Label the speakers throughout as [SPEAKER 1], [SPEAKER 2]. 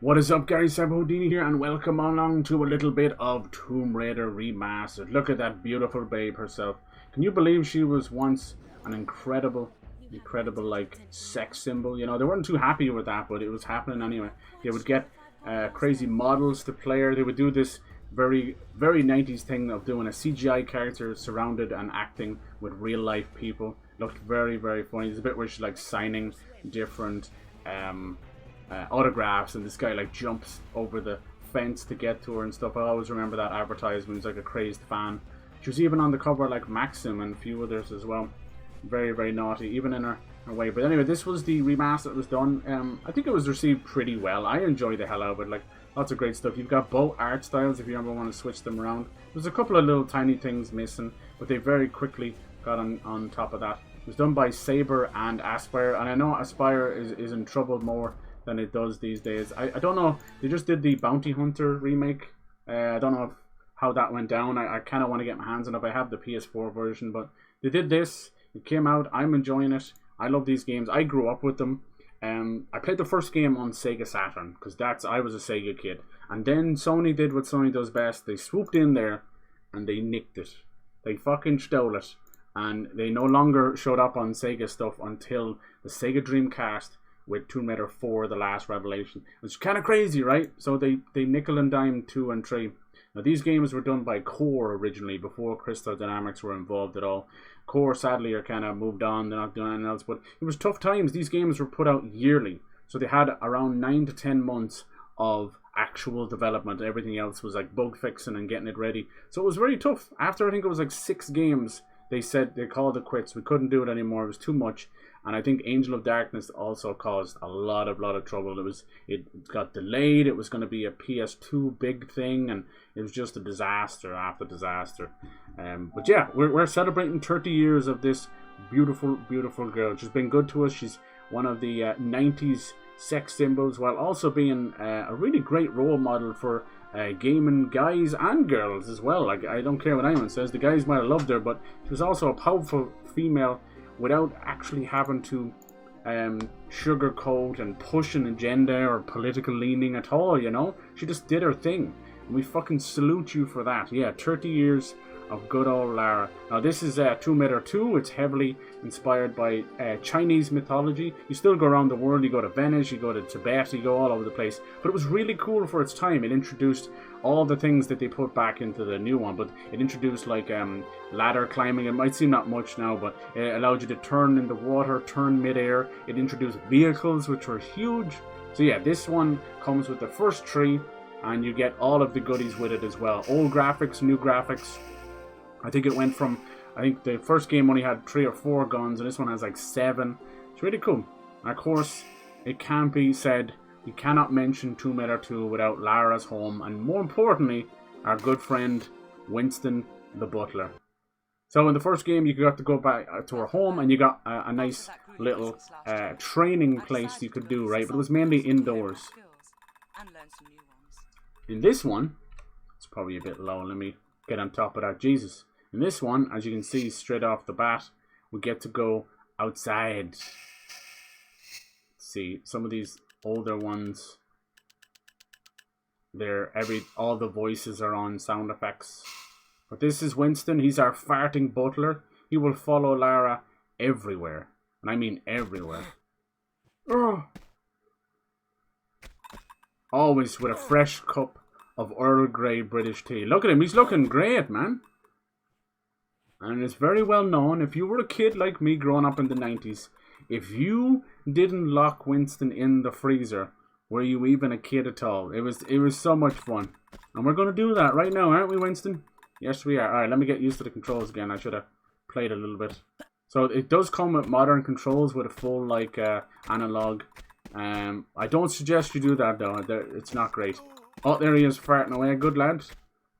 [SPEAKER 1] What is up, Gary Houdini here, and welcome along to a little bit of Tomb Raider Remastered. Look at that beautiful babe herself. Can you believe she was once an incredible, like, sex symbol? You know, they weren't too happy with that, but it was happening anyway. They would get crazy models to play her. They would do this very 90s thing of doing a CGI character surrounded and acting with real life people. Looked very funny. There's a bit where she's like signing different autographs, and this guy like jumps over the fence to get to her and stuff. I always remember that advertisement. He's like a crazed fan. She was even on the cover like Maxim and a few others as well. Very naughty, even in her way. But anyway, this was the remaster that was done. I think it was received pretty well. I enjoyed the hell out of it. Like, lots of great stuff. You've got both art styles if you ever want to switch them around. There's a couple of little tiny things missing, but they very quickly got on top of that. It was done by Saber and Aspire, and I know Aspire is in trouble more than it does these days. I don't know. They just did the Bounty Hunter remake. I don't know how that went down. I kind of want to get my hands on it. I have the PS4 version, but they did this. It came out. I'm enjoying it. I love these games. I grew up with them. I played the first game on Sega Saturn because I was a Sega kid. And then Sony did what Sony does best. They swooped in there and they nicked it. They fucking stole it. And they no longer showed up on Sega stuff until the Sega Dreamcast with Tomb Raider 4, The Last Revelation. It's kind of crazy, right? So they nickel and dime 2 and 3. Now, these games were done by Core originally, before Crystal Dynamics were involved at all. Core, sadly, are kind of moved on. They're not doing anything else. But it was tough times. These games were put out yearly. So they had around 9 to 10 months of actual development. Everything else was like bug fixing and getting it ready. So it was very tough. After, I think it was like 6 games, they said they called it quits. We couldn't do it anymore. It was too much. And I think Angel of Darkness also caused a lot of trouble. It got delayed. It was going to be a PS2 big thing, and it was just a disaster after disaster. But yeah, we're celebrating 30 years of this beautiful girl. She's been good to us. She's one of the 90s sex symbols, while also being a really great role model for gaming guys and girls as well. Like, I don't care what anyone says. The guys might have loved her, but she was also a powerful female without actually having to sugarcoat and push an agenda or political leaning at all, you know? She just did her thing. And we fucking salute you for that. Yeah, 30 years of good old Lara. Now, this is Tomb Raider 2. It's heavily inspired by Chinese mythology. You still go around the world. You go to Venice, you go to Tibet, you go all over the place. But it was really cool for its time. It introduced all the things that they put back into the new one. But it introduced, like, ladder climbing. It might seem not much now, but it allowed you to turn in the water, turn midair. It introduced vehicles, which were huge. So yeah, this one comes with the first 3, and you get all of the goodies with it as well. Old graphics, new graphics. I think it went from, I think the first game only had 3 or 4 guns, and this one has like 7. It's really cool. And of course, it can't be said, you cannot mention Tomb Raider 2 without Lara's home, and more importantly, our good friend Winston the Butler. So in the first game, you got to go back to her home, and you got a nice little training place you could do, right? But it was mainly indoors. In this one, it's probably a bit low. Let me get on top of that. Jesus. In this one, as you can see straight off the bat, we get to go outside. Let's see, some of these older ones, all the voices are on sound effects. But this is Winston. He's our farting butler. He will follow Lara everywhere. And I mean everywhere. Oh. Always with a fresh cup of Earl Grey British tea. Look at him. He's looking great, man. And it's very well known, if you were a kid like me growing up in the 90s, if you didn't lock Winston in the freezer, were you even a kid at all? It was so much fun. And we're going to do that right now, aren't we, Winston? Yes, we are. Alright, let me get used to the controls again. I should have played a little bit. So it does come with modern controls with a full, like, analog. I don't suggest you do that, though. It's not great. Oh, there he is, farting away. Good lad.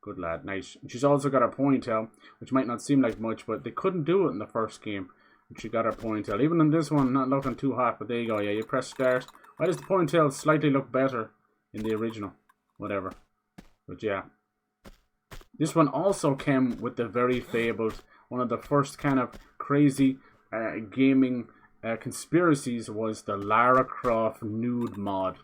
[SPEAKER 1] Good lad, nice. She's also got her ponytail, which might not seem like much, but they couldn't do it in the first game. And she got her ponytail. Even in this one, not looking too hot, but there you go. Yeah, you press start. Why does the ponytail slightly look better in the original? Whatever. But yeah. This one also came with the very fabled, one of the first kind of crazy gaming conspiracies was the Lara Croft nude mod.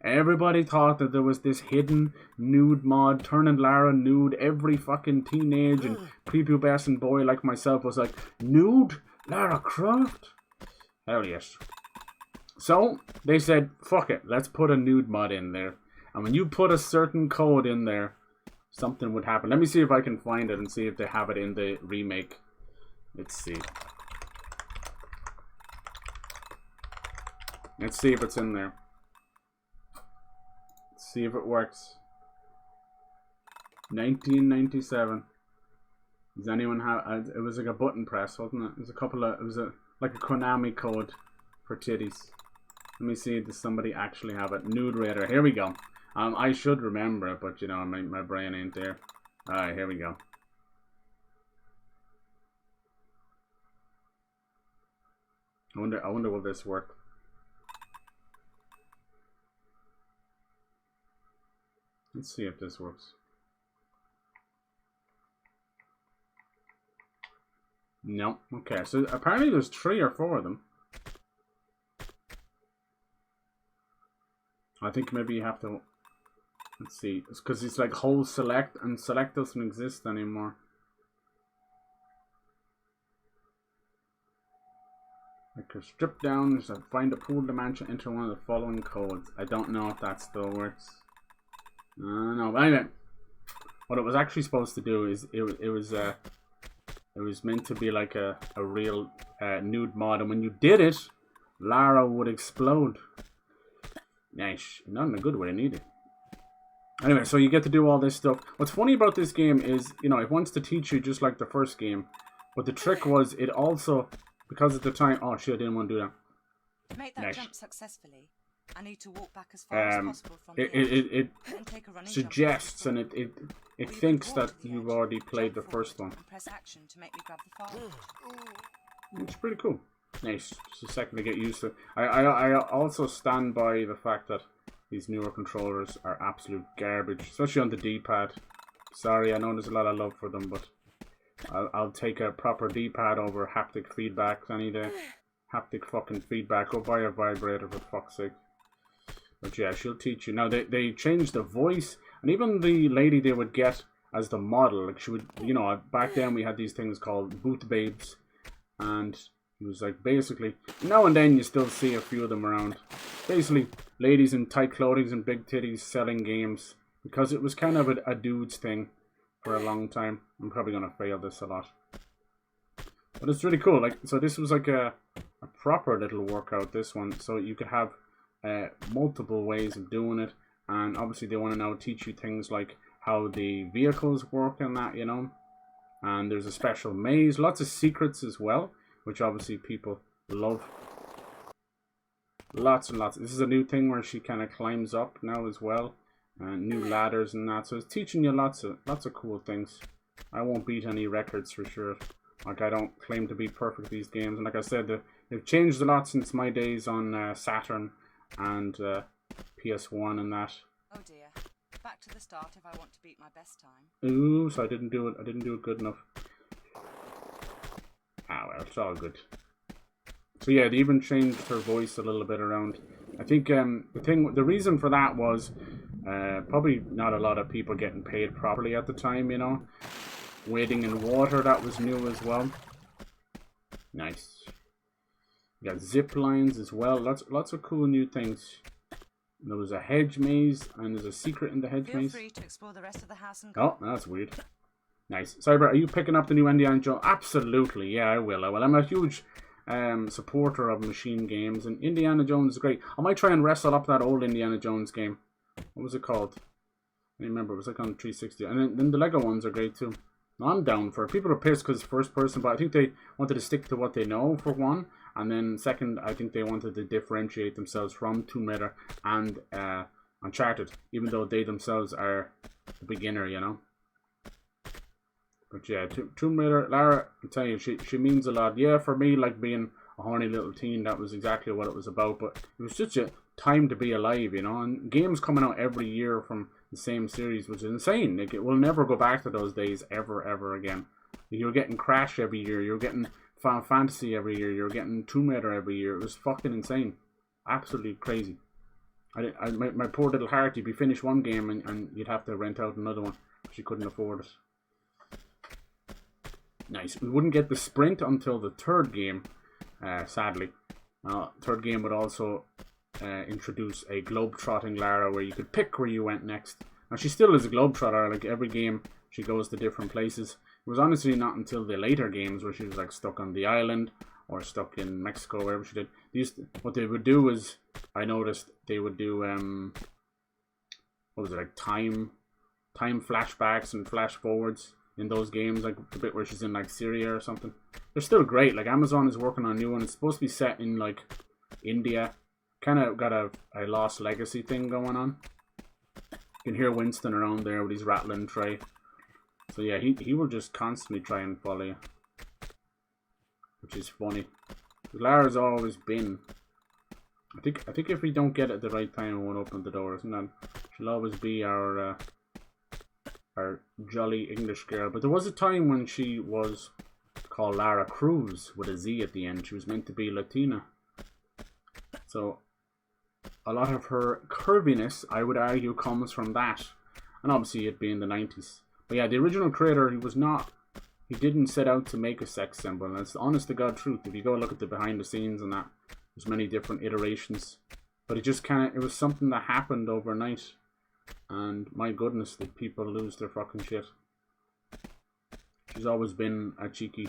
[SPEAKER 1] Everybody thought that there was this hidden nude mod turning Lara nude. Every fucking teenage and prepubescent boy like myself was like, nude? Lara Croft? Hell yes. So, they said, fuck it, let's put a nude mod in there. And when you put a certain code in there, something would happen. Let me see if I can find it and see if they have it in the remake. Let's see. Let's see if it's in there. Let's see if it works. 1997. Does anyone have... it was like a button press, wasn't it? It was a couple of... It was like a Konami code for titties. Let me see, does somebody actually have it? Nude Raider. Here we go. I should remember it, but you know, my brain ain't there. Alright, here we go. I wonder will this work? Let's see if this works. No. Okay, so apparently there's 3 or 4 of them. I think maybe you have to... Let's see. It's because it's like whole select, and select doesn't exist anymore. I could strip down, so find a pool dimension, enter one of the following codes. I don't know if that still works. No, but anyway. What it was actually supposed to do is it was meant to be like a real nude mod, and when you did it, Lara would explode. Nice. Not in a good way, neither. Anyway, so you get to do all this stuff. What's funny about this game is, you know, it wants to teach you just like the first game. But the trick was, it also, because at the time... Oh, shit, I didn't want to do that.
[SPEAKER 2] Make that jump successfully. I need to walk back as far as possible from here.
[SPEAKER 1] It suggests, and it thinks that you've already played the first one.
[SPEAKER 2] Press action to make me grab the file.
[SPEAKER 1] It's pretty cool. Nice. Just a second to get used to. I also stand by the fact that these newer controllers are absolute garbage, especially on the D-pad. Sorry, I know there's a lot of love for them, but I'll take a proper D-pad over haptic feedback any day. Haptic fucking feedback. Go buy a vibrator for fuck's sake. But yeah, she'll teach you. Now they changed the voice, and even the lady they would get as the model, like she would, you know, back then we had these things called boot babes, and it was like basically, now and then you still see a few of them around. Basically, ladies in tight clothing and big titties selling games. Because it was kind of a dude's thing for a long time. I'm probably going to fail this a lot. But it's really cool. Like, so this was like a proper little workout, this one. So you could have multiple ways of doing it. And obviously they want to now teach you things like how the vehicles work and that, you know. And there's a special maze. Lots of secrets as well, which obviously people love. Lots and lots. This is a new thing where she kind of climbs up now as well, and new ladders and that. So it's teaching you lots of cool things. I won't beat any records for sure. Like, I don't claim to be perfect at these games, and like I said, they've changed a lot since my days on Saturn and PS1 and that.
[SPEAKER 2] Oh dear. Back to the start if I want to beat my best time.
[SPEAKER 1] Ooh, so I didn't do it good enough. Ah well, it's all good. So yeah, they even changed her voice a little bit around. I think the reason for that was probably not a lot of people getting paid properly at the time, you know. Wading in water, that was new as well. Nice. You got zip lines as well. Lots of cool new things. There was a hedge maze, and there's a secret in the hedge maze.
[SPEAKER 2] Feel free to explore the rest of the house and
[SPEAKER 1] oh, that's weird. Nice. Cyber, are you picking up the new Indiana Jones? Absolutely, yeah, I will. I'm a huge supporter of machine games, and Indiana Jones is great. I might try and wrestle up that old Indiana Jones game. What was it called? I remember, it was like on 360. And then the Lego ones are great too. I'm down for it. People are pissed because it's first person, but I think they wanted to stick to what they know, for one. And then second, I think they wanted to differentiate themselves from Tomb Raider and Uncharted, even though they themselves are the beginner, you know. But yeah, Tomb Raider, Lara, I tell you, she means a lot. Yeah, for me, like being a horny little teen, that was exactly what it was about. But it was such a time to be alive, you know. And games coming out every year from the same series, which is insane. Like, it will never go back to those days ever again. You're getting Crash every year. You're getting Final Fantasy every year. You're getting Tomb Raider every year. It was fucking insane. Absolutely crazy. My poor little heart, you'd be finished one game and you'd have to rent out another one. She couldn't afford it. Nice. We wouldn't get the sprint until the third game, sadly. Third game would also introduce a globe-trotting Lara where you could pick where you went next. Now, she still is a globe-trotter. Like, every game, she goes to different places. It was honestly not until the later games where she was, like, stuck on the island or stuck in Mexico, wherever she did. What they would do is, I noticed, they would do, what was it, like, time flashbacks and flash forwards in those games, like the bit where she's in like Syria or something. They're still great. Like, Amazon is working on a new one. It's supposed to be set in like India. Kind of got a Lost Legacy thing going on. You can hear Winston around there with his rattling tray. So yeah, he will just constantly try and follow you, which is funny. Lara's always been. I think if we don't get it at the right time, it won't open the doors, and then she'll always be our jolly English girl. But there was a time when she was called Lara Cruz with a Z at the end. She was meant to be Latina. So a lot of her curviness, I would argue, comes from that. And obviously it being the 90s. But yeah, the original creator, he didn't set out to make a sex symbol. And it's the honest to God truth. If you go look at the behind the scenes and that, there's many different iterations. But it was something that happened overnight. And my goodness, did people lose their fucking shit. She's always been a cheeky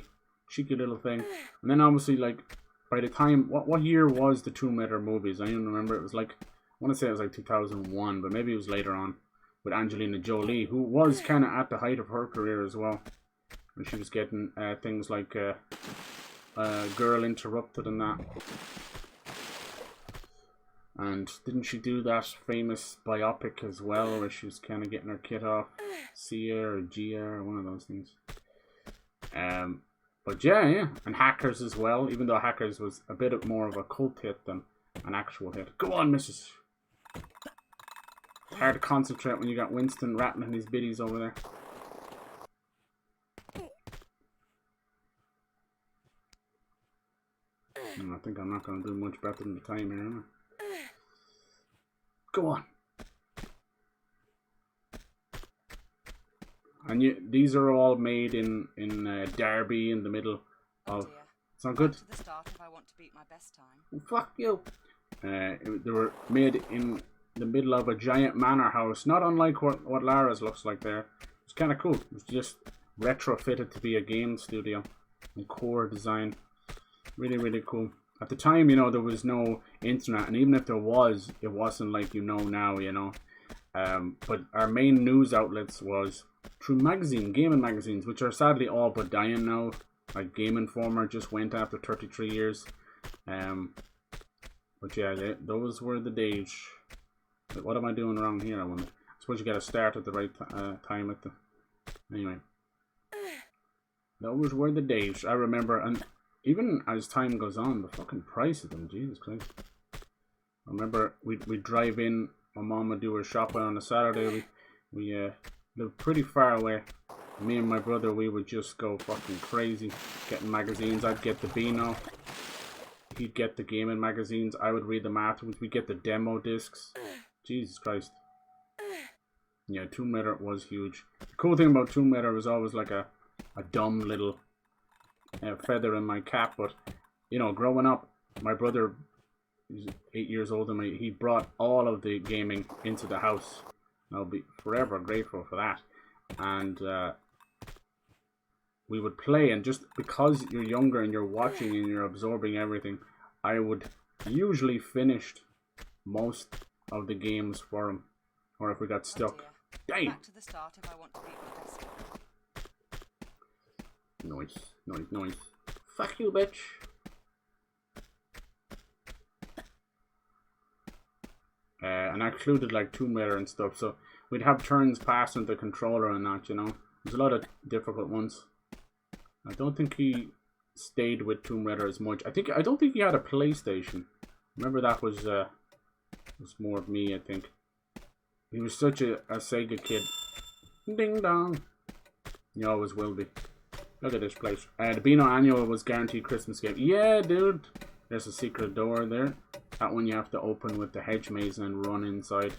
[SPEAKER 1] little thing. And then obviously, like, by the time, what year was the Tomb Raider movies? I don't remember. It was like, I want to say it was like 2001, but maybe it was later on, with Angelina Jolie, who was kind of at the height of her career as well. And she was getting things like Girl Interrupted and that. And didn't she do that famous biopic as well, where she was kind of getting her kit off? Sia or Gia or one of those things. But yeah. And Hackers as well, even though Hackers was a bit more of a cult hit than an actual hit. Go on, missus. Hard to concentrate when you got Winston rattling his biddies over there. I think I'm not going to do much better than the time here, am I? Go on. And these are all made in Derby, in the middle of.
[SPEAKER 2] Dear.
[SPEAKER 1] It's not good.
[SPEAKER 2] To the start if I want to beat my best time.
[SPEAKER 1] Oh, fuck you. They were made in the middle of a giant manor house, not unlike what Lara's looks like there. It's kind of cool. It's just retrofitted to be a game studio and core design. Really, really cool. At the time, you know, there was no internet, and even if there was, it wasn't like you know now, you know. But our main news outlets was through gaming magazines, which are sadly all but dying now. Like Game Informer just went after 33 years. But yeah, those were the days. What am I doing wrong here, I wonder? I suppose you gotta start at the right time at the... Anyway. Those were the days, I remember, and even as time goes on, the fucking price of them, Jesus Christ. I remember we'd drive in, my mom would do her shopping on a Saturday, we lived pretty far away. Me and my brother, we would just go fucking crazy, getting magazines. I'd get the Beano, he'd get the gaming magazines, I would read them afterwards, we'd get the demo discs. Jesus Christ. Yeah, Tomb Raider was huge. The cool thing about Tomb Raider was always like a dumb little feather in my cap, but you know, growing up, my brother, he's 8 years older than me, he brought all of the gaming into the house. I'll be forever grateful for that. And we would play, and just because you're younger and you're watching and you're absorbing everything, I would usually finish most of the games for him, or if we got stuck. Damn.
[SPEAKER 2] Back to the start if I want to beat my best time.
[SPEAKER 1] Noise. Fuck you, bitch. And I included like Tomb Raider and stuff, so we'd have turns passing the controller and that, you know. There's a lot of difficult ones. I don't think he stayed with Tomb Raider as much. I don't think he had a PlayStation. Remember, that was more of me, I think. He was such a Sega kid. Ding dong. He always will be. Look at this place. The Beano Annual was guaranteed Christmas game. Yeah, dude. There's a secret door there. That one you have to open with the hedge maze and run inside.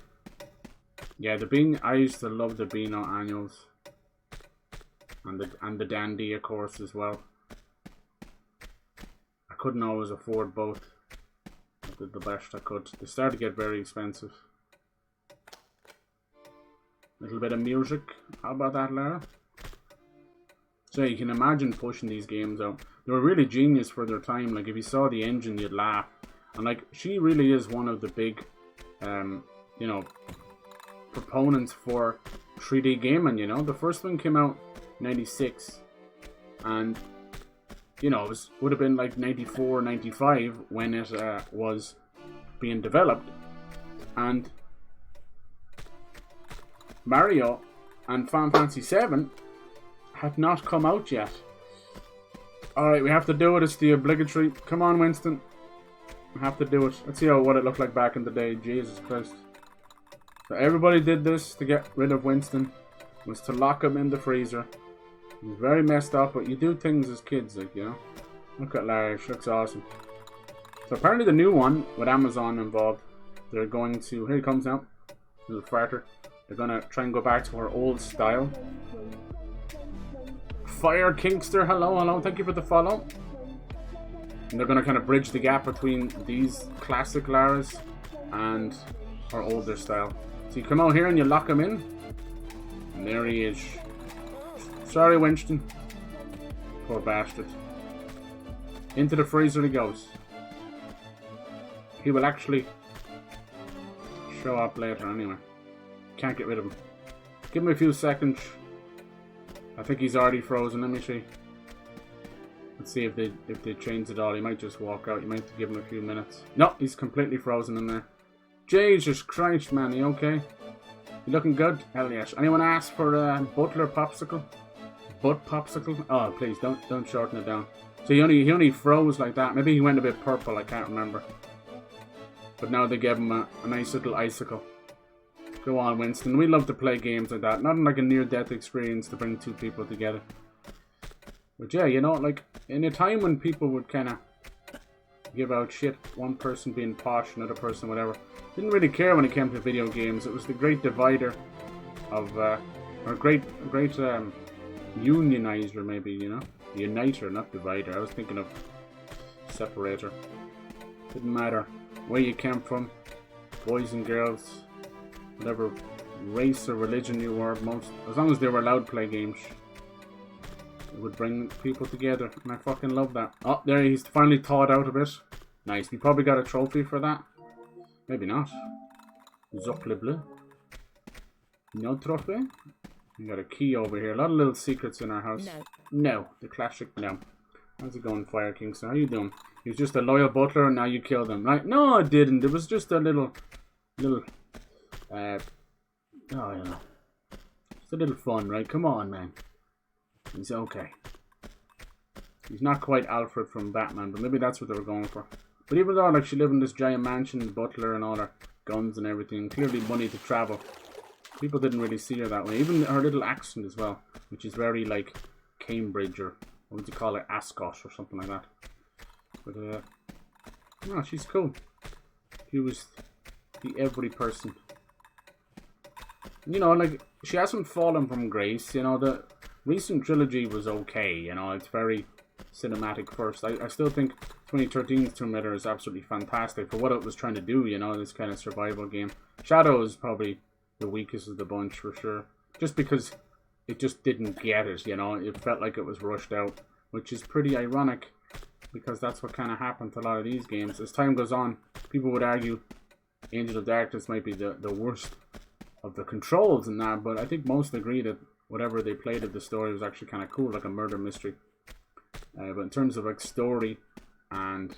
[SPEAKER 1] Yeah, the Bean. I used to love the Beano annuals. And the Dandy, of course, as well. I couldn't always afford both. I did the best I could. They started to get very expensive. Little bit of music. How about that, Lara? So you can imagine pushing these games out. They were really genius for their time. Like, if you saw the engine, you'd laugh. And like, she really is one of the big, you know, proponents for 3D gaming. You know, the first one came out 96, and you know, it would have been like 94, 95 when it was being developed, and Mario and Final Fantasy 7 had not come out yet. Alright, we have to do it. It's the obligatory. Come on, Winston. We have to do it. Let's see what it looked like back in the day. Jesus Christ. So everybody did this to get rid of Winston. Was to lock him in the freezer. He's very messed up, but you do things as kids, like, you know. Look at Lara. She looks awesome. So apparently the new one, with Amazon involved, they're going to... Here he comes now. Little farter. They're going to try and go back to her old style. Fire Kingster, hello. Thank you for the follow. And they're going to kind of bridge the gap between these classic Laras and her older style. So you come out here and you lock him in. And there he is. Sorry, Winston. Poor bastard. Into the freezer he goes. He will actually show up later anyway. Can't get rid of him. Give him a few seconds. I think he's already frozen. Let me see. Let's see if they change it all. He might just walk out. You might have to give him a few minutes. No, he's completely frozen in there. Jesus Christ, man. You okay? You looking good? Hell yes. Anyone ask for a Butler popsicle? Butt popsicle? Oh, please don't shorten it down. So he only froze like that. Maybe he went a bit purple. I can't remember. But now they gave him a nice little icicle. Go on, Winston. We love to play games like that. Not like a near-death experience to bring two people together. But yeah, you know, like, in a time when people would kind of give out shit, one person being posh, another person whatever, didn't really care when it came to video games. It was the great divider of, or great unionizer, maybe, you know? Uniter, not divider. I was thinking of separator. Didn't matter where you came from, boys and girls, whatever race or religion you were, as long as they were allowed to play games, it would bring people together, and I fucking love that. Oh, there, he's finally thawed out a bit. Nice. We probably got a trophy for that. Maybe not. Zocle bleu. No trophy. We got a key over here. A lot of little secrets in our house. No. The classic no. How's it going, Fire King? So how you doing? He was just a loyal butler and now you killed him, right? No, I didn't. It was just a little, oh, yeah. Just a little fun, right? Come on, man. He's okay. He's not quite Alfred from Batman, but maybe that's what they were going for. But even though, like, she lived in this giant mansion, Butler and all her guns and everything, clearly money to travel, people didn't really see her that way. Even her little accent as well, which is very, like, Cambridge, or what would you call it, Ascot or something like that. But, no, she's cool. She was the every person. You know, like, she hasn't fallen from grace. You know, the recent trilogy was okay. You know, it's very cinematic first. I still think 2013's Tomb Raider is absolutely fantastic for what it was trying to do, you know, this kind of survival game. Shadow is probably the weakest of the bunch for sure. Just because it just didn't get it, you know. It felt like it was rushed out, which is pretty ironic because that's what kind of happened to a lot of these games. As time goes on, people would argue Angel of Darkness might be the worst of the controls and that, but I think most agree that whatever they played of the story was actually kind of cool, like a murder mystery. But in terms of like story and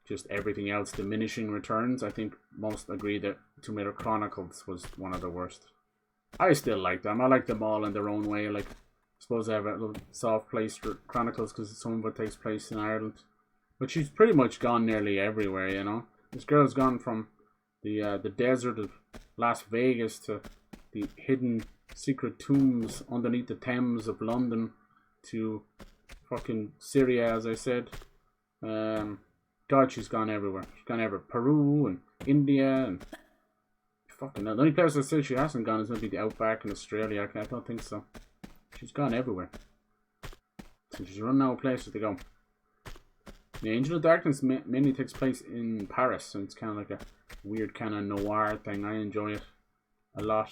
[SPEAKER 1] just everything else, diminishing returns, I think most agree that Tomb Raider Chronicles was one of the worst. I still like them. I like them all in their own way. Like, I suppose I have a little soft place for Chronicles because some of it takes place in Ireland. But she's pretty much gone nearly everywhere, you know. This girl's gone from the desert of Las Vegas to the hidden secret tombs underneath the Thames of London to fucking Syria, as I said. God, she's gone everywhere. She's gone everywhere. Peru and India and fucking hell. The only place that says she hasn't gone is maybe the Outback in Australia. I don't think so. She's gone everywhere. So she's running out of places to go. The Angel of Darkness mainly takes place in Paris, and it's kind of like a weird kind of noir thing. I enjoy it a lot.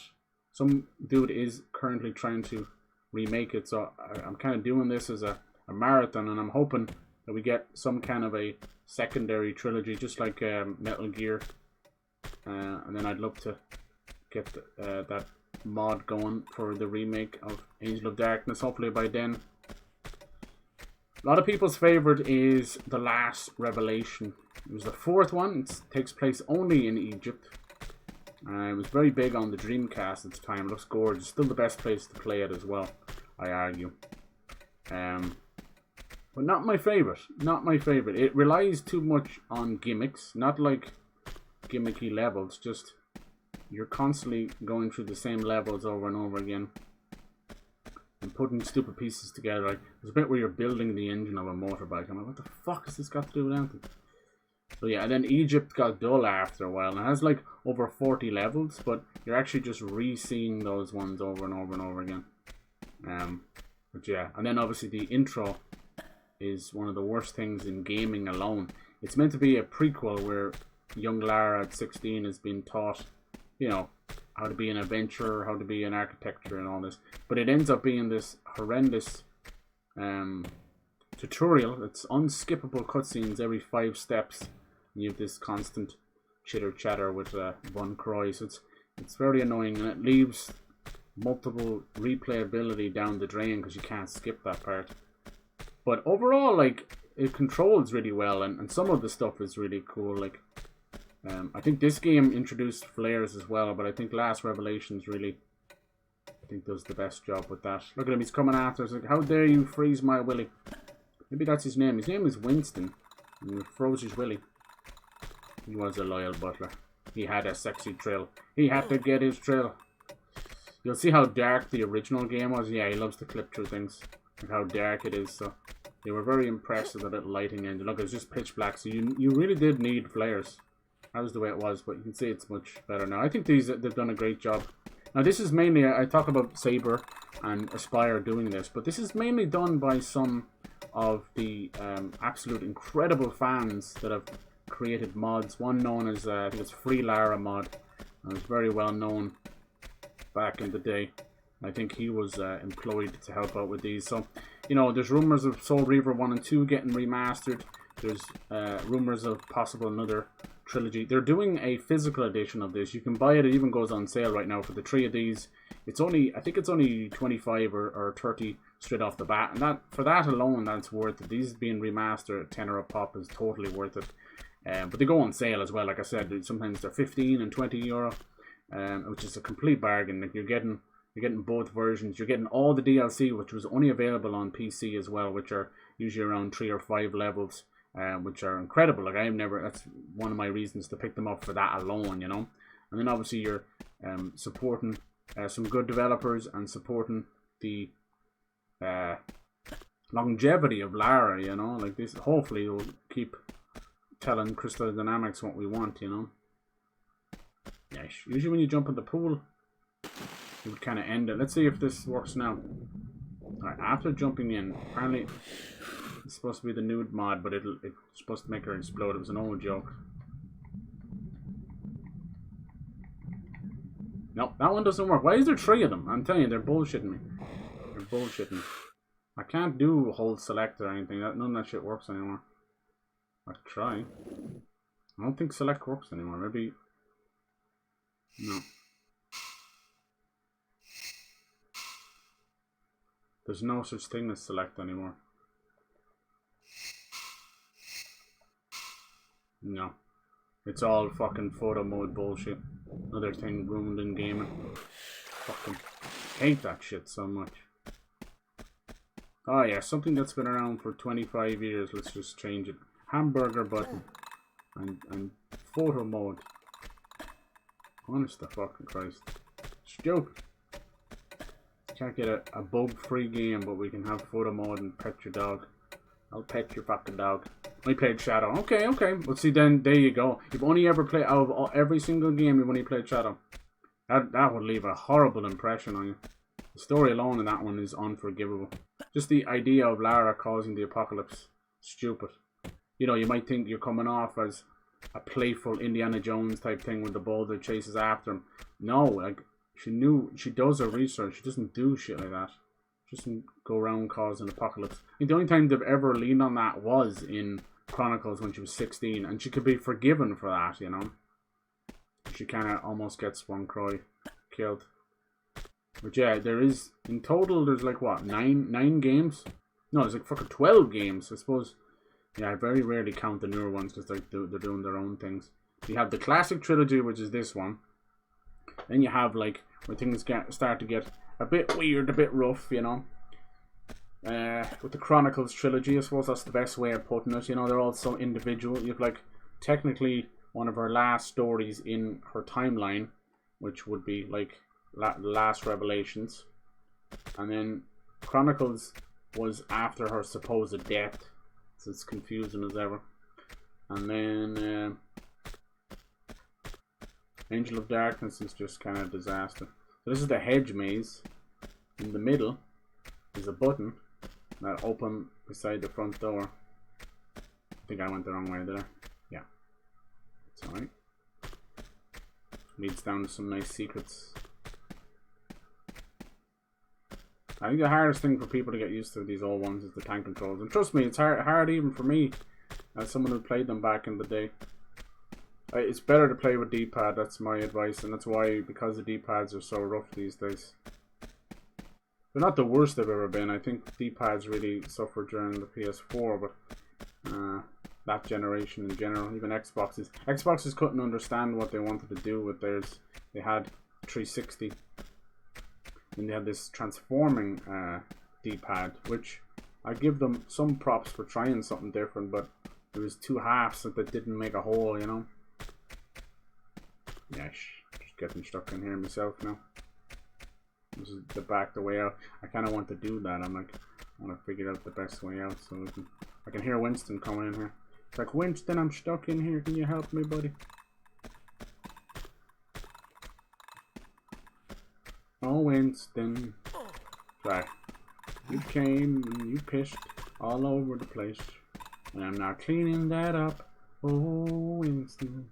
[SPEAKER 1] Some dude is currently trying to remake it, so I'm kind of doing this as a marathon, and I'm hoping that we get some kind of a secondary trilogy, just like Metal Gear, and then I'd love to get that mod going for the remake of Angel of Darkness, hopefully by then. A lot of people's favourite is The Last Revelation. It was the 4th one. It takes place only in Egypt. It was very big on the Dreamcast at the time. It looks gorgeous. Still the best place to play it as well, I argue. But not my favourite. Not my favourite. It relies too much on gimmicks. Not like gimmicky levels. Just you're constantly going through the same levels over and over again. And putting stupid pieces together. Like, there's a bit where you're building the engine of a motorbike. I'm like, what the fuck has this got to do with anything? So yeah, and then Egypt got dull after a while. And it has like over 40 levels, but you're actually just re-seeing those ones over and over and over again. But yeah, and then obviously the intro is one of the worst things in gaming alone. It's meant to be a prequel where young Lara at 16 is being taught, you know, how to be an adventurer, how to be an architecture and all this. But it ends up being this horrendous tutorial. It's unskippable cutscenes every 5 steps. And you have this constant chitter chatter with Von Croy. So it's very annoying, and it leaves multiple replayability down the drain because you can't skip that part. But overall, like, it controls really well, and some of the stuff is really cool. Like, I think this game introduced flares as well, but I think Last Revelations really, I think, does the best job with that. Look at him, he's coming after us. Like, how dare you freeze my willy? Maybe that's his name. His name is Winston. And he froze his willy. He was a loyal butler. He had a sexy trill. He had to get his trill. You'll see how dark the original game was. Yeah, he loves to clip through things. Like how dark it is. So they were very impressed with the little lighting engine. Look, it's just pitch black. So you really did need flares. That was the way it was, but you can see it's much better now. I think they've done a great job. Now this is mainly, I talk about Saber and Aspire doing this, but this is mainly done by some of the absolute incredible fans that have created mods. One known as, I think it's Free Lara mod. It was very well known back in the day. I think he was employed to help out with these. So, you know, there's rumors of Soul Reaver 1 and 2 getting remastered. There's rumors of possible another trilogy. They're doing a physical edition of this. You can buy it. It even goes on sale right now for the 3 of these. It's only, I think it's only 25 or 30 straight off the bat. And that, for that alone, that's worth it. These being remastered at 10 a pop is totally worth it. But they go on sale as well. Like I said, sometimes they're 15 and 20 euro, which is a complete bargain. Like you're getting both versions. You're getting all the DLC, which was only available on PC as well, which are usually around 3 or 5 levels, which are incredible. Like that's one of my reasons to pick them up for that alone, you know. And then obviously you're supporting some good developers and supporting the longevity of Lara, you know. Like this, hopefully will keep telling Crystal Dynamics what we want, you know. Yeah, usually when you jump in the pool, you would kind of end it. Let's see if this works now. Alright, after jumping in, apparently it's supposed to be the nude mod, but it's supposed to make her explode. It was an old joke. Nope, that one doesn't work. Why is there 3 of them? I'm telling you, they're bullshitting me. They're bullshitting me. I can't do hold select or anything. None of that shit works anymore. I could try. I don't think select works anymore. Maybe. No. There's no such thing as select anymore. No. It's all fucking photo mode bullshit. Another thing ruined in gaming. Fucking hate that shit so much. Oh yeah, something that's been around for 25 years. Let's just change it. Hamburger button. And photo mode. Honest to fucking Christ. Stupid. Can't get a bug-free game, but we can have photo mode and pet your dog. I'll pet your fucking dog. I played Shadow. Okay, okay. Well, see, then there you go. You've only ever played out of every single game. You've only played Shadow. That would leave a horrible impression on you. The story alone in that one is unforgivable. Just the idea of Lara causing the apocalypse, stupid. You know, you might think you're coming off as a playful Indiana Jones type thing when the boulder chases after him. No, like she does her research. She doesn't do shit like that. She doesn't go around causing apocalypse. I mean, the only time they've ever leaned on that was in Chronicles when she was 16, and she could be forgiven for that, you know. She kind of almost gets one Croy killed. But yeah, there is, in total, there's like what, nine games? No, there's like fucking 12 games, I suppose. Yeah, I very rarely count the newer ones because they're doing their own things. You have the classic trilogy, which is this one. Then you have like where things start to get a bit weird, a bit rough, you know. With the Chronicles trilogy, I suppose that's the best way of putting it. You know, they're all so individual. You've like technically one of her last stories in her timeline, which would be like Last Revelations, and then Chronicles was after her supposed death, so it's confusing as ever. And then Angel of Darkness is just kind of disaster. So this is the hedge maze. In the middle is a button that open beside the front door. I think I went the wrong way there. Yeah, it's alright. Leads down to some nice secrets. I think the hardest thing for people to get used to these old ones is the tank controls. And trust me, it's hard even for me, as someone who played them back in the day. It's better to play with D-pad, that's my advice. And that's why, because the D-pads are so rough these days. They're not the worst they've ever been. I think D-pads really suffered during the PS4, but that generation in general, even Xboxes couldn't understand what they wanted to do with theirs. They had 360. And they had this transforming D-pad, which I give them some props for trying something different, but it was two halves that didn't make a whole, you know. Yeah, just getting stuck in here myself now. This is the way out. I kind of want to do that. I'm like, I want to figure out the best way out so I can hear Winston coming in here. It's like, Winston, I'm stuck in here. Can you help me, buddy? Oh, Winston. Sorry. You came and you pissed all over the place. And I'm not cleaning that up. Oh, Winston.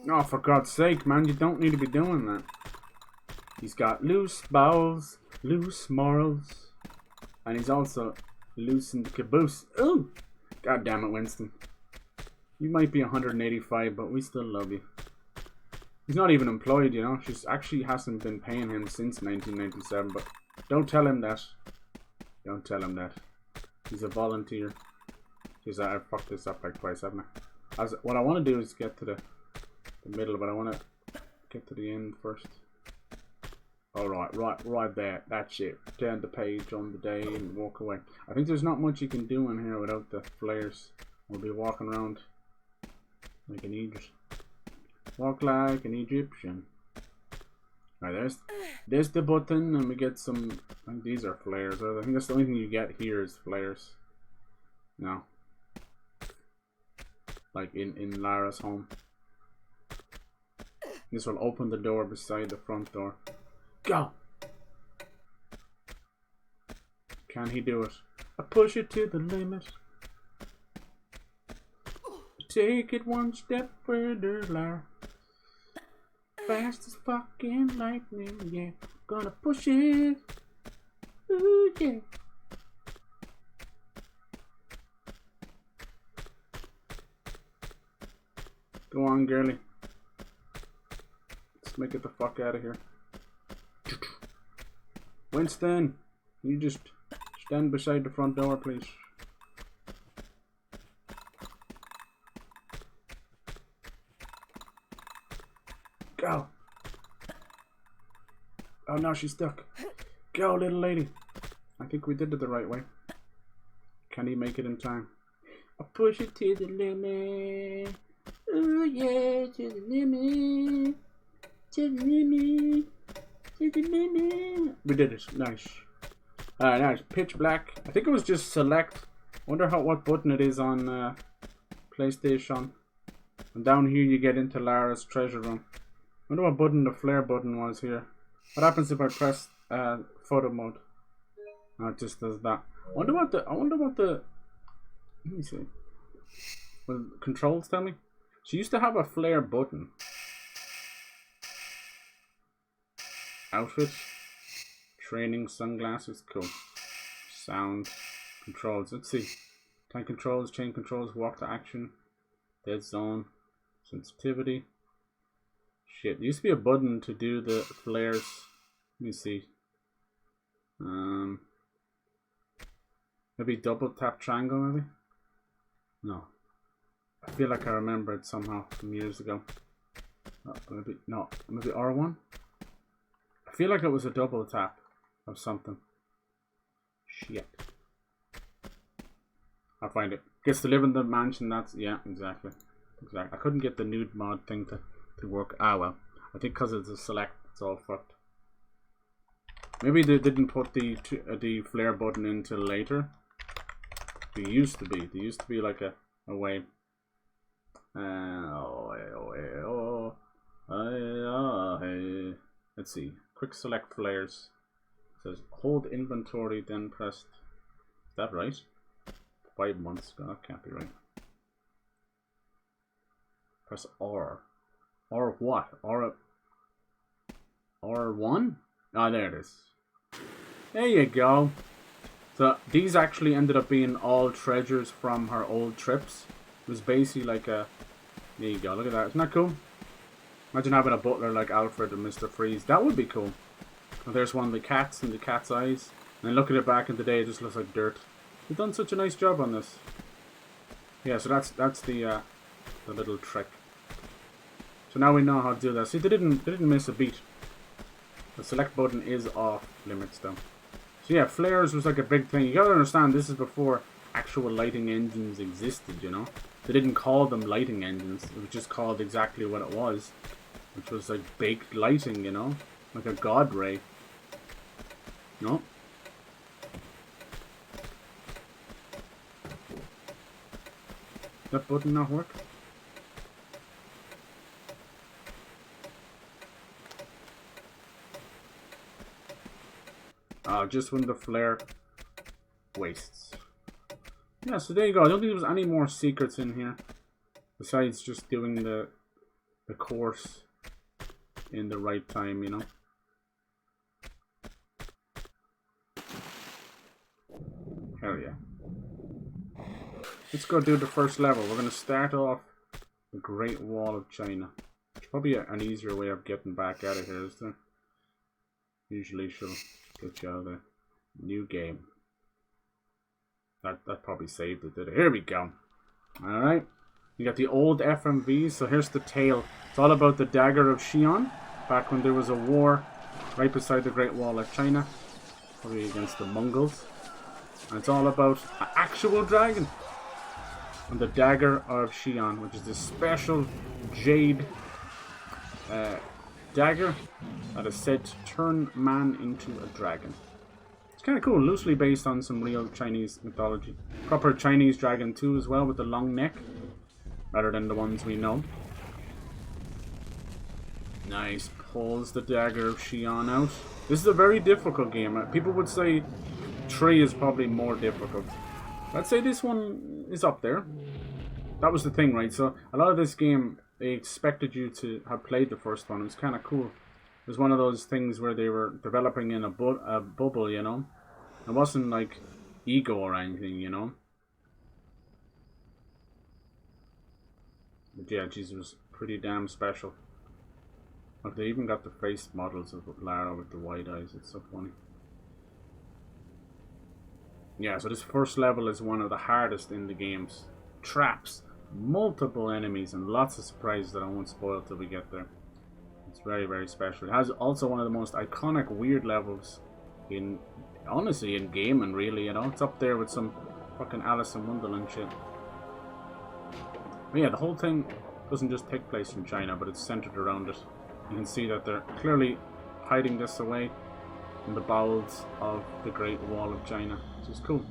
[SPEAKER 1] Oh, for God's sake, man. You don't need to be doing that. He's got loose balls, loose morals. And he's also loose in the caboose. Oh! God damn it, Winston. You might be 185, but we still love you. He's not even employed, you know. She's actually hasn't been paying him since 1997, but don't tell him that. Don't tell him that. He's a volunteer. Jeez, I fucked this up like twice, haven't I? What I want to do is get to the middle, but I want to get to the end first. Alright, right there. That's it. Turn the page on the day and walk away. I think there's not much you can do in here without the flares. We'll be walking around like an Egypt. Walk like an Egyptian. Alright, there's the button, and we get some. I think these are flares. I think that's the only thing you get here is flares. No. Like in Lara's home. This will open the door beside the front door. Go! Can he do it? I push it to the limit. Take it one step further, Lara. Fast as fucking lightning, yeah. Gonna push it. Ooh, yeah. Go on, girly. Let's make it the fuck out of here. Winston, you just stand beside the front door, please. Go. Oh no, she's stuck. Go, little lady. I think we did it the right way. Can he make it in time? I'll push it to the limit. Oh yeah, to the limit. To the limit. To the limit. We did it. Nice. Now it's pitch black. I think it was just select. Wonder what button it is on PlayStation. And down here you get into Lara's treasure room. Wonder what button the flare button was here. What happens if I press photo mode? No, it just does that. I wonder what the let me see. Will controls tell me? She used to have a flare button. Outfit. Training sunglasses, cool. Sound controls. Let's see. Tank controls, chain controls, walk to action, dead zone, sensitivity. Shit, there used to be a button to do the flares. Let me see. Maybe double tap triangle, maybe? No. I feel like I remember it somehow from years ago. Maybe R1? I feel like it was a double tap of something. Shit. I'll find it. Gets to live in the mansion, that's... Yeah, exactly. I couldn't get the nude mod thing to work. Ah, well. I think because it's a select, it's all fucked. Maybe they didn't put the flare button in till later. There used to be. There used to be like a way. Let's see. Quick select flares. It says hold inventory, then press. Is that right? 5 months. God, that can't be right. Press R. R what? R1? Ah, there it is. There you go. So these actually ended up being all treasures from her old trips. It was basically like a... There you go, look at that. Isn't that cool? Imagine having a butler like Alfred and Mr. Freeze. That would be cool. And there's one of the cats and the cat's eyes. And then look at it back in the day, it just looks like dirt. They've done such a nice job on this. Yeah, so that's the little trick. So now we know how to do that. See, they didn't miss a beat. The select button is off limits though. So yeah, flares was like a big thing. You gotta understand, this is before actual lighting engines existed, you know? They didn't call them lighting engines. It was just called exactly what it was. Which was like baked lighting, you know? Like a god ray. No? That button not work? Just when the flare wastes. Yeah, so there you go. I don't think there was any more secrets in here. Besides just doing the course in the right time, you know. Hell yeah. Let's go do the first level. We're going to start off the Great Wall of China. It's probably an easier way of getting back out of here, is there? Usually she'll get you out of there. New game. That probably saved it, did it? Here we go. Alright. You got the old FMVs, so here's the tale. It's all about the Dagger of Xi'an, back when there was a war right beside the Great Wall of China, probably against the Mongols. And it's all about an actual dragon. And the Dagger of Xi'an, which is this special jade dagger that is said to turn man into a dragon. It's kind of cool, loosely based on some real Chinese mythology. Proper Chinese dragon too as well, with the long neck, rather than the ones we know. Nice, pulls the Dagger of Xi'an out. This is a very difficult game. People would say 3 is probably more difficult. I'd say this one is up there. That was the thing, right? So a lot of this game, they expected you to have played the first one. It was kind of cool. It was one of those things where they were developing in a bubble, you know? It wasn't like ego or anything, you know? But yeah, Jesus was pretty damn special. Look, they even got the face models of Lara with the wide eyes. It's so funny. Yeah, so this first level is one of the hardest in the games. Traps, multiple enemies, and lots of surprises that I won't spoil till we get there. It's very, very special. It has also one of the most iconic weird levels in, honestly, in gaming, really, you know. It's up there with some fucking Alice in Wonderland shit. But yeah, the whole thing doesn't just take place in China, but it's centered around it. You can see that they're clearly hiding this away. in the bowels of the Great Wall of China, which is cool.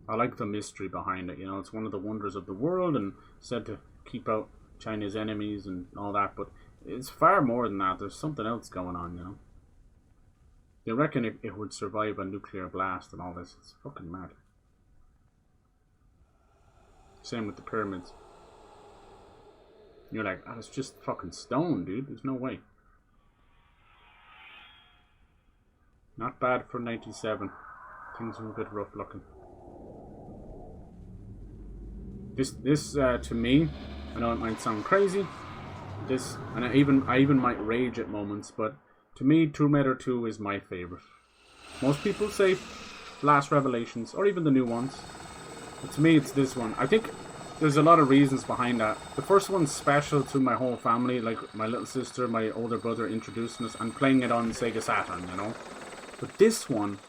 [SPEAKER 1] I like the mystery behind it, you know, it's one of the wonders of the world and said to keep out China's enemies and all that, but it's far more than that. There's something else going on, you know. They reckon it would survive a nuclear blast and all this. It's fucking mad. Same with the pyramids. You're like, oh, it's just fucking stone, dude. There's no way. Not bad for 97. Things were a bit rough looking. This to me, I know it might sound crazy. This, and I even might rage at moments, but to me, Tomb Raider 2 is my favorite. Most people say Last Revelations, or even the new ones. But to me, it's this one. I think there's a lot of reasons behind that. The first one's special to my whole family, like my little sister, my older brother introducing us, and playing it on Sega Saturn, you know. But this one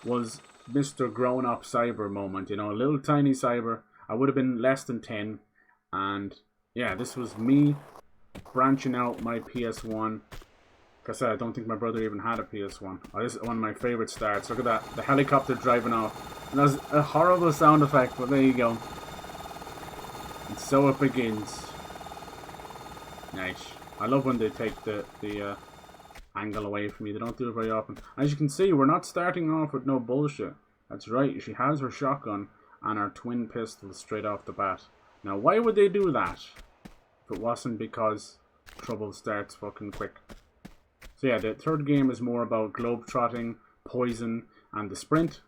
[SPEAKER 1] was Mr. Grown-Up Cyber moment, you know, a little tiny Cyber. I would have been less than 10, and yeah, this was me branching out my PS1. Like I said, I don't think my brother even had a PS1. Oh, this is one of my favorite starts. Look at that, the helicopter driving off. And that's a horrible sound effect, but there you go. And so it begins. Nice. I love when they take the angle away from you. They don't do it very often. As you can see, we're not starting off with no bullshit. That's right, she has her shotgun and her twin pistols straight off the bat. Now, why would they do that if it wasn't because trouble starts fucking quick? So yeah, the third game is more about globetrotting, poison, and the sprint.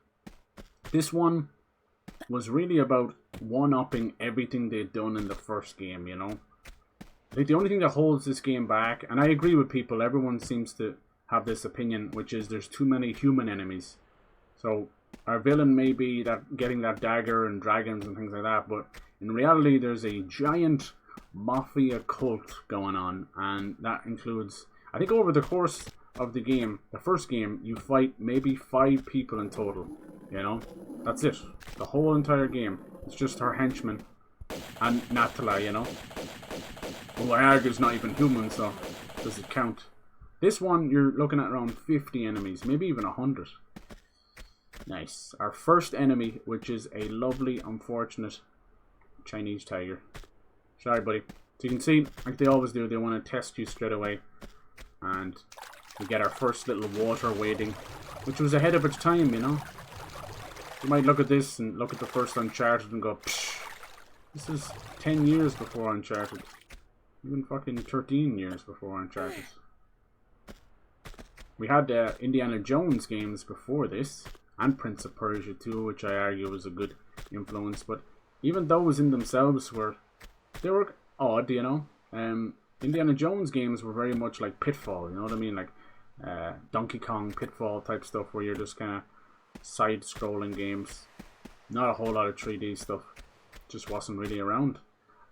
[SPEAKER 1] This one was really about one-upping everything they'd done in the first game, you know? I think the only thing that holds this game back, and I agree with people, everyone seems to have this opinion, which is there's too many human enemies. So our villain may be that getting that dagger and dragons and things like that, but in reality there's a giant mafia cult going on, and that includes, I think over the course of the game, the first game, you fight maybe 5 people in total, you know? That's it. The whole entire game. It's just her henchmen and Natala, you know? Well, I argue it's not even human, so does it count? This one, you're looking at around 50 enemies, maybe even 100. Nice. Our first enemy, which is a lovely, unfortunate Chinese tiger. Sorry, buddy. So you can see, like they always do, they want to test you straight away. And we get our first little water wading, which was ahead of its time, you know. You might look at this and look at the first Uncharted and go, psh, this is 10 years before Uncharted. Even fucking 13 years before Uncharted. We had Indiana Jones games before this, and Prince of Persia 2, which I argue was a good influence, but even those in themselves were odd, you know. Indiana Jones games were very much like Pitfall, you know what I mean? Like Donkey Kong Pitfall type stuff where you're just kind of side-scrolling games. Not a whole lot of 3D stuff. Just wasn't really around.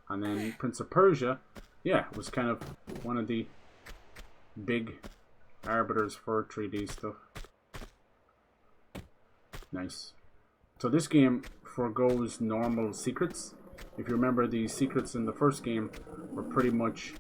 [SPEAKER 1] And then Prince of Persia, yeah, was kind of one of the big arbiters for 3D stuff. Nice. So this game forgoes normal secrets. If you remember, the secrets in the first game were pretty much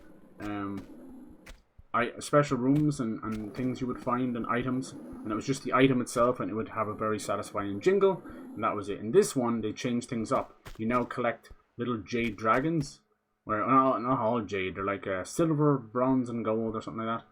[SPEAKER 1] special rooms and things you would find and items, and it was just the item itself, and it would have a very satisfying jingle, and that was it. In this one, they changed things up. You now collect little jade dragons, where not all jade, they're like silver, bronze, and gold or something like that.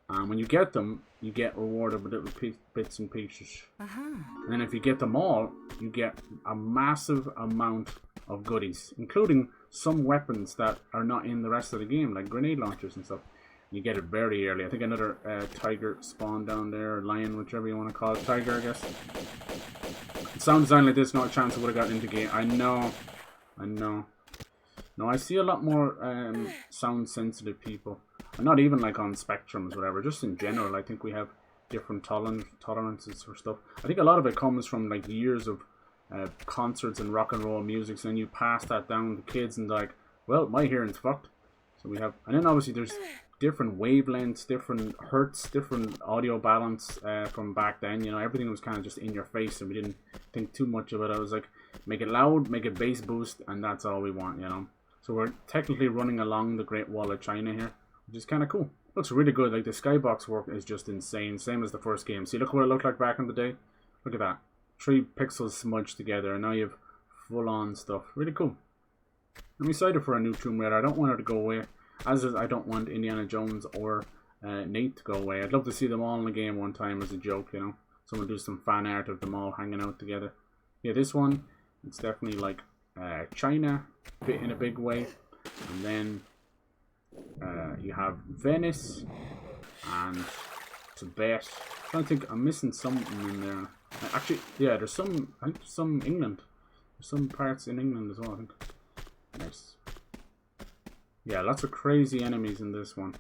[SPEAKER 1] And when you get them, you get rewarded with little bits and pieces. And then if you get them all, you get a massive amount of goodies, including some weapons that are not in the rest of the game, like grenade launchers and stuff. You get it very early. I think another tiger spawned down there, or lion, whichever you want to call it. Tiger, I guess. It sound design like this, not a chance I would have gotten into game. I know. No, I see a lot more sound sensitive people. And not even like on spectrums, whatever. Just in general, I think we have different tolerances for stuff. I think a lot of it comes from like years of concerts and rock and roll music. So then you pass that down to kids and they're like, well, my hearing's fucked. So we have, and then obviously there's different wavelengths, different hertz, different audio balance from back then. You know, everything was kind of just in your face, and we didn't think too much of it. I was like, make it loud, make it bass boost, and that's all we want, you know. So we're technically running along the Great Wall of China here, which is kind of cool. Looks really good. Like the skybox work is just insane. Same as the first game. See, look what it looked like back in the day. Look at that. 3 pixels smudged together, and now you have full-on stuff. Really cool. I'm excited for a new Tomb Raider. I don't want it to go away. As is, I don't want Indiana Jones or Nate to go away. I'd love to see them all in the game one time as a joke, you know. Someone do some fan art of them all hanging out together. Yeah, this one, it's definitely like China in a big way. And then you have Venice and Tibet. I'm trying to think, I'm missing something in there. Actually, yeah, there's some, I think some England. There's some parts in England as well, I think. Nice. Yeah, lots of crazy enemies in this one.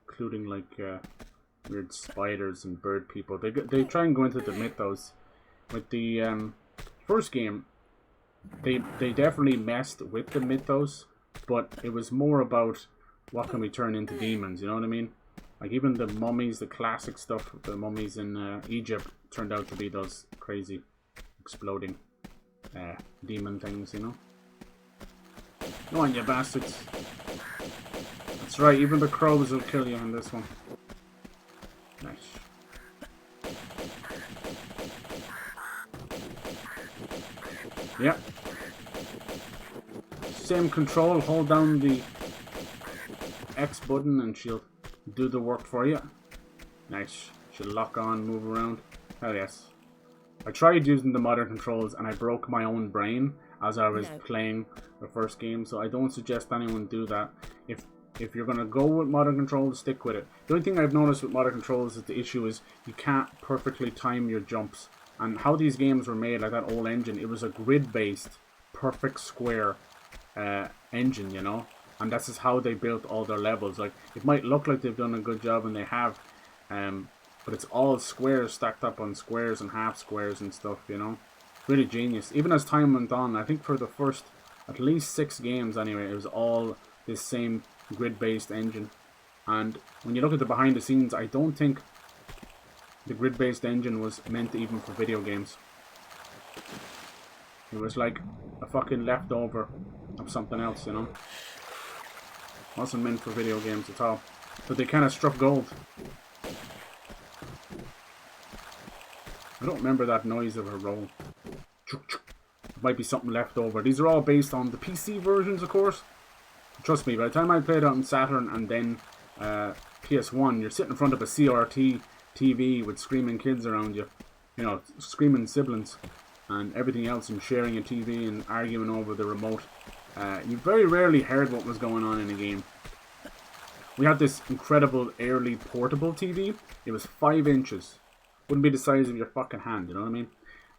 [SPEAKER 1] Including like weird spiders and bird people. They try and go into the mythos. With the first game, they definitely messed with the mythos, but it was more about what can we turn into demons, you know what I mean? Like even the mummies, the classic stuff, the mummies in Egypt turned out to be those crazy exploding demon things, you know? Go on, you bastards. That's right, even the crows will kill you in this one. Nice. Yep. Same control, hold down the X button and she'll do the work for you. Nice. She'll lock on, move around. Hell yes. I tried using the modern controls and I broke my own brain as I was playing the first game, so I don't suggest anyone do that. If you're going to go with modern controls, stick with it. The only thing I've noticed with modern controls is the issue is you can't perfectly time your jumps. And how these games were made, like that old engine, it was a grid-based, perfect square engine, you know? And that's just how they built all their levels. Like, it might look like they've done a good job, and they have, but it's all squares stacked up on squares and half squares and stuff, you know? Really genius. Even as time went on, I think for the first, at least 6 games anyway, it was all this same grid-based engine. And when you look at the behind the scenes, I don't think the grid-based engine was meant even for video games. It was like a fucking leftover of something else, you know. Wasn't meant for video games at all. But they kind of struck gold. I don't remember that noise of a roll. It might be something left over. These are all based on the PC versions, of course. Trust me, by the time I played it on Saturn and then PS1, you're sitting in front of a CRT TV with screaming kids around you. You know, screaming siblings and everything else, and sharing a TV and arguing over the remote. You very rarely heard what was going on in a game. We had this incredible early portable TV. It was 5 inches. Wouldn't be the size of your fucking hand, you know what I mean?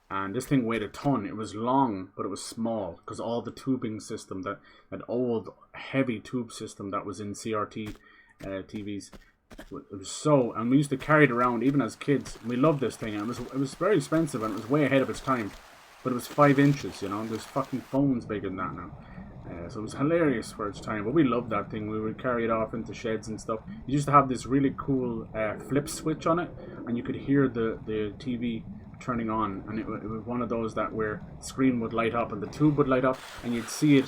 [SPEAKER 1] And this thing weighed a ton. It was long, but it was small because all the tubing system, that old heavy tube system that was in CRT TVs, it was so. And we used to carry it around even as kids. We loved this thing, and it was very expensive, and it was way ahead of its time. But it was 5 inches, you know. There's fucking phones bigger than that now. So it was hilarious for its time. But we loved that thing. We would carry it off into sheds and stuff. You used to have this really cool flip switch on it, and you could hear the TV turning on, and it was one of those that where the screen would light up and the tube would light up and you'd see it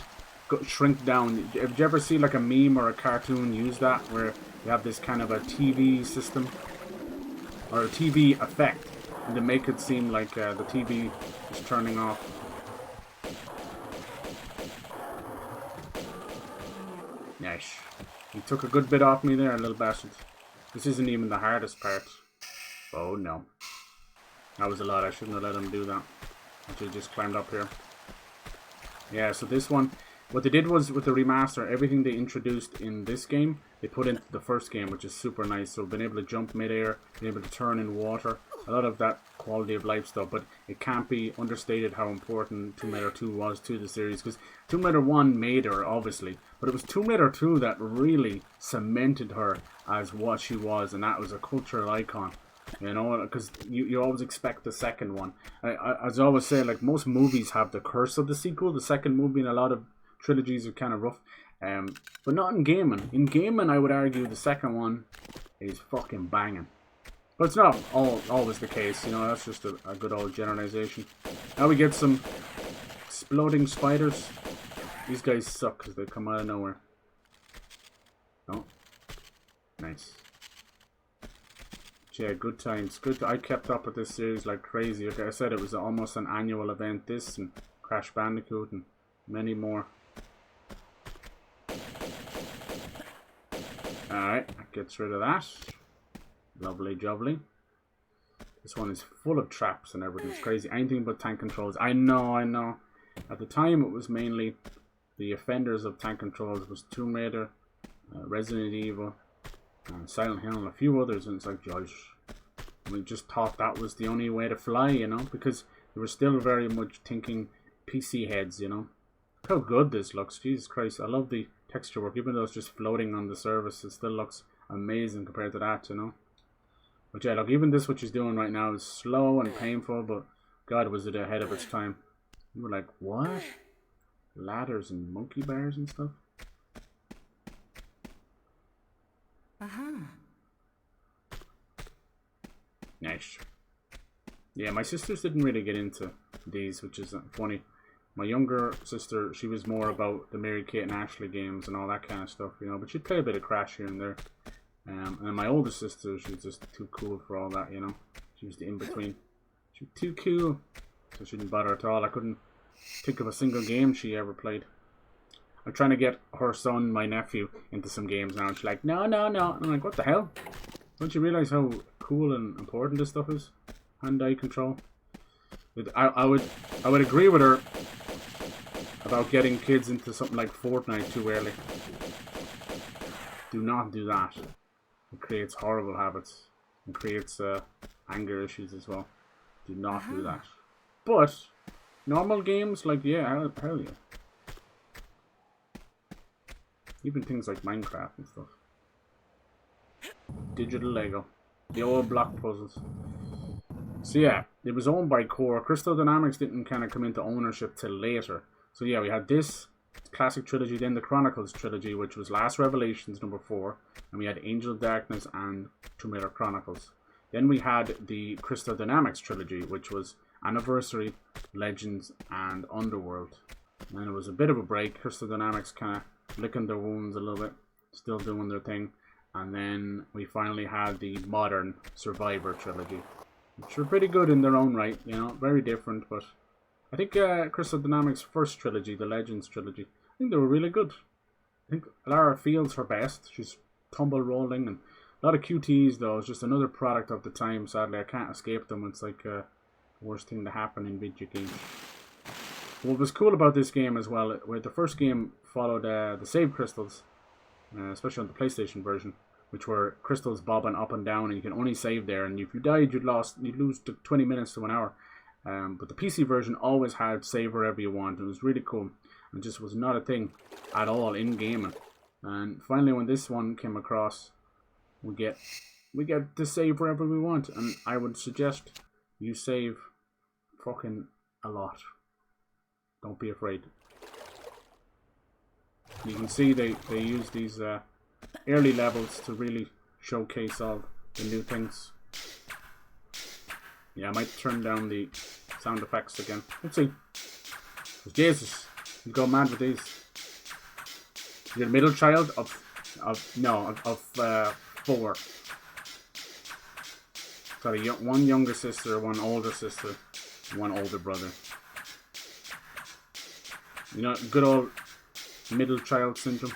[SPEAKER 1] shrink down. Have you ever seen like a meme or a cartoon use that, where you have this kind of a TV system or a TV effect, and to make it seem like the TV is turning off? Nice. He took a good bit off me there, little bastard. This isn't even the hardest part. Oh no. That was a lot. I shouldn't have let him do that. I should have just climbed up here. Yeah, so this one, what they did was, with the remaster, everything they introduced in this game, they put into the first game, which is super nice. So being able to jump mid-air, being able to turn in water, a lot of that quality of life stuff. But it can't be understated how important Tomb Raider 2 was to the series, because Tomb Raider 1 made her, obviously, but it was Tomb Raider 2 that really cemented her as what she was, and that was a cultural icon. You know, because you always expect the second one. As I always say, like, most movies have the curse of the sequel. The second movie in a lot of trilogies are kind of rough. But not in gaming. In gaming, I would argue the second one is fucking banging. But it's not always the case, you know, that's just a good old generalization. Now we get some exploding spiders. These guys suck because they come out of nowhere. Oh. Nice. Yeah, good times. Good. I kept up with this series like crazy. Like I said, it was almost an annual event. This and Crash Bandicoot and many more. Alright, that gets rid of that. Lovely jubbly. This one is full of traps and everything. It's crazy. Anything but tank controls. I know. At the time, it was mainly the offenders of tank controls. Was Tomb Raider, Resident Evil, Silent Hill, and a few others. And it's like, Josh, we just thought that was the only way to fly, you know, because they were still very much thinking PC heads, you know. Look how good this looks. Jesus Christ, I love the texture work. Even though it's just floating on the surface, it still looks amazing compared to that, you know. But yeah, look, even this, what she's doing right now, is slow and painful, but God, was it ahead of its time. You were like, what? Ladders and monkey bars and stuff? Nice. Yeah, my sisters didn't really get into these, which is funny. My younger sister, she was more about the Mary-Kate and Ashley games and all that kind of stuff, you know, but she'd play a bit of Crash here and there. And my older sister, she was just too cool for all that, you know. She was the in-between. She was too cool, so she didn't bother at all. I couldn't think of a single game she ever played. I'm trying to get her son, my nephew, into some games now, and she's like, no. And I'm like, what the hell? Don't you realize how cool and important this stuff is? Hand-eye control. I would agree with her about getting kids into something like Fortnite too early. Do not do that. It creates horrible habits and creates anger issues as well. Do not do that. But normal games, like, yeah, hell yeah. Even things like Minecraft and stuff. Digital Lego. The old block puzzles. So yeah, it was owned by Core. Crystal Dynamics didn't kind of come into ownership till later. So yeah, we had this classic trilogy, then the Chronicles trilogy, which was Last Revelations #4, and we had Angel of Darkness and Tomb Raider Chronicles. Then we had the Crystal Dynamics trilogy, which was Anniversary, Legends, and Underworld. And then it was a bit of a break. Crystal Dynamics kind of licking their wounds a little bit, still doing their thing. And then we finally had the modern Survivor trilogy, which were pretty good in their own right, you know, very different, but I think Crystal Dynamics' first trilogy, the Legends trilogy, I think they were really good. I think Lara feels her best. She's tumble rolling and a lot of QTEs though. It's just another product of the time, sadly. I can't escape them. It's like the worst thing to happen in video games. What was cool about this game as well, where the first game followed the save crystals, especially on the PlayStation version, which were crystals bobbing up and down, and you can only save there, and if you died, you'd lose 20 minutes to an hour. But the PC version always had save wherever you want. It was really cool, and just was not a thing at all in gaming. And finally, when this one came across, we get to save wherever we want, and I would suggest you save fucking a lot. Don't be afraid. You can see they use these early levels to really showcase all the new things. Yeah, I might turn down the sound effects again. Let's see. Jesus, you go mad with these. You're the middle child of 4. Sorry, one younger sister, one older sister, one older brother. You know, good old middle child syndrome.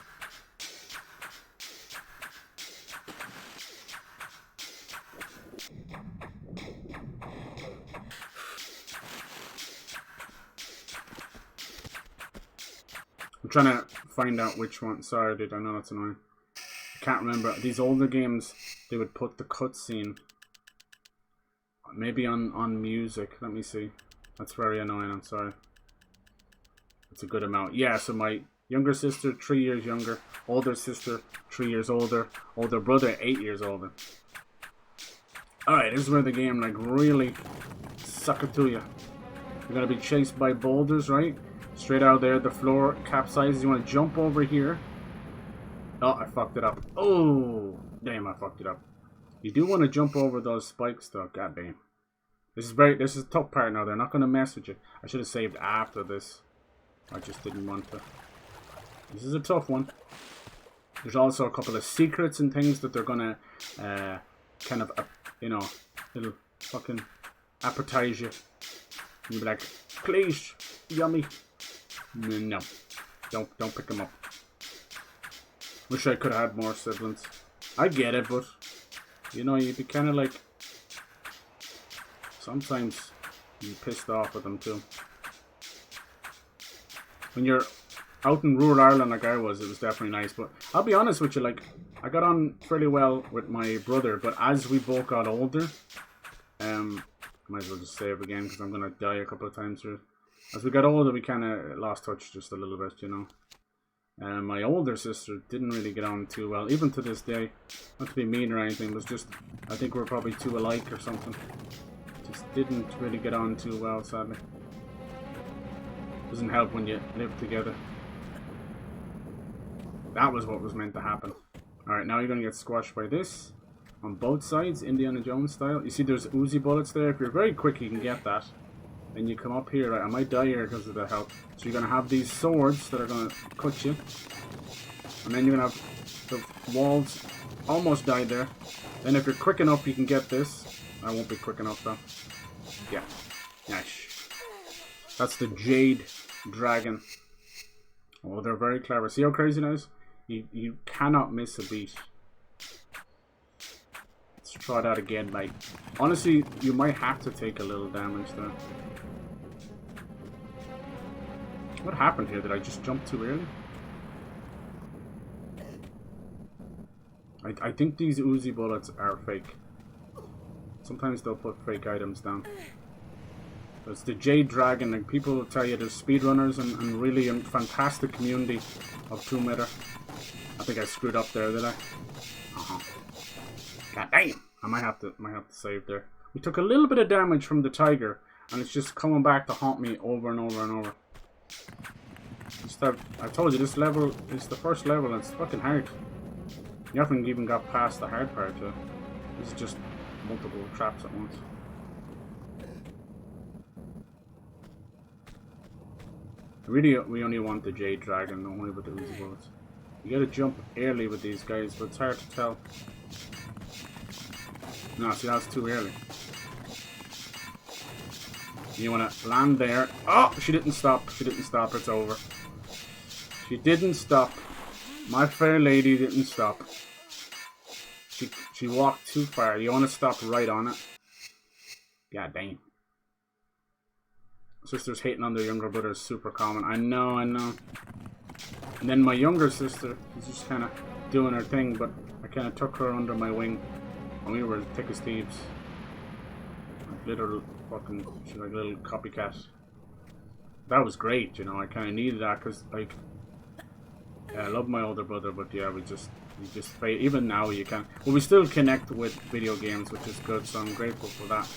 [SPEAKER 1] I'm trying to find out which one. Sorry, dude, I know that's annoying. I can't remember. These older games, they would put the cutscene maybe on music. Let me see. That's very annoying, I'm sorry. It's a good amount. Yeah, so my younger sister, 3 years younger. Older sister, 3 years older. Older brother, 8 years older. Alright, this is where the game, like, really suck it to you. You're gonna be chased by boulders, right? Straight out there, the floor capsizes. You want to jump over here. Oh, I fucked it up. Oh, damn, I fucked it up. You do want to jump over those spikes, though. God damn. This is a tough part now. They're not gonna mess with you. I should have saved after this. I just didn't want to. This is a tough one. There's also a couple of secrets and things that they're gonna kind of, you know, little fucking appetize you. And you'll be like, please, yummy. No, don't pick them up. Wish I could have had more siblings. I get it, but you know, you'd be kind of like, sometimes you're pissed off with them too. When you're out in rural Ireland like I was, it was definitely nice. But I'll be honest with you, like, I got on fairly well with my brother, but as we both got older, might as well just save again because I'm going to die a couple of times here. As we got older, we kind of lost touch just a little bit, you know. My older sister didn't really get on too well, even to this day. Not to be mean or anything, it was just, I think we're probably too alike or something. Just didn't really get on too well, sadly. Doesn't help when you live together. That was what was meant to happen. Alright, now you're going to get squashed by this. On both sides, Indiana Jones style. You see there's Uzi bullets there. If you're very quick, you can get that. Then you come up here. Right, I might die here because of the health. So you're going to have these swords that are going to cut you. And then you're going to have the walls. Almost died there. Then if you're quick enough, you can get this. I won't be quick enough though. Yeah. Nice. That's the Jade Dragon. Oh, they're very clever. See how crazy that is? You cannot miss a beat. Let's try that again, like. Honestly, you might have to take a little damage there. What happened here? Did I just jump too early? I think these Uzi bullets are fake. Sometimes they'll put fake items down. It's the Jade Dragon, and people will tell you there's speedrunners and really a fantastic community of Tomb Raider. I think I screwed up there, did I? God damn! I might have to save there. We took a little bit of damage from the tiger, and it's just coming back to haunt me over and over and over. I told you, this level is the first level, and it's fucking hard. You haven't even got past the hard part yet. This is just multiple traps at once. Really, we only want the Jade Dragon, don't worry about the Uzi bullets. You gotta jump early with these guys, but it's hard to tell. No, see, that's too early. You wanna land there. Oh, she didn't stop. She didn't stop. It's over. She didn't stop. My fair lady didn't stop. She walked too far. You wanna stop right on it. God damn. Sisters hating on their younger brother is super common. I know. And then my younger sister is just kind of doing her thing, but I kind of took her under my wing, and we were thick as thieves. Like little fucking, she's like a little copycat. That was great, you know. I kind of needed that because, like, yeah, I love my older brother, but yeah, we just fade. Even now, you can. Well, we still connect with video games, which is good. So I'm grateful for that.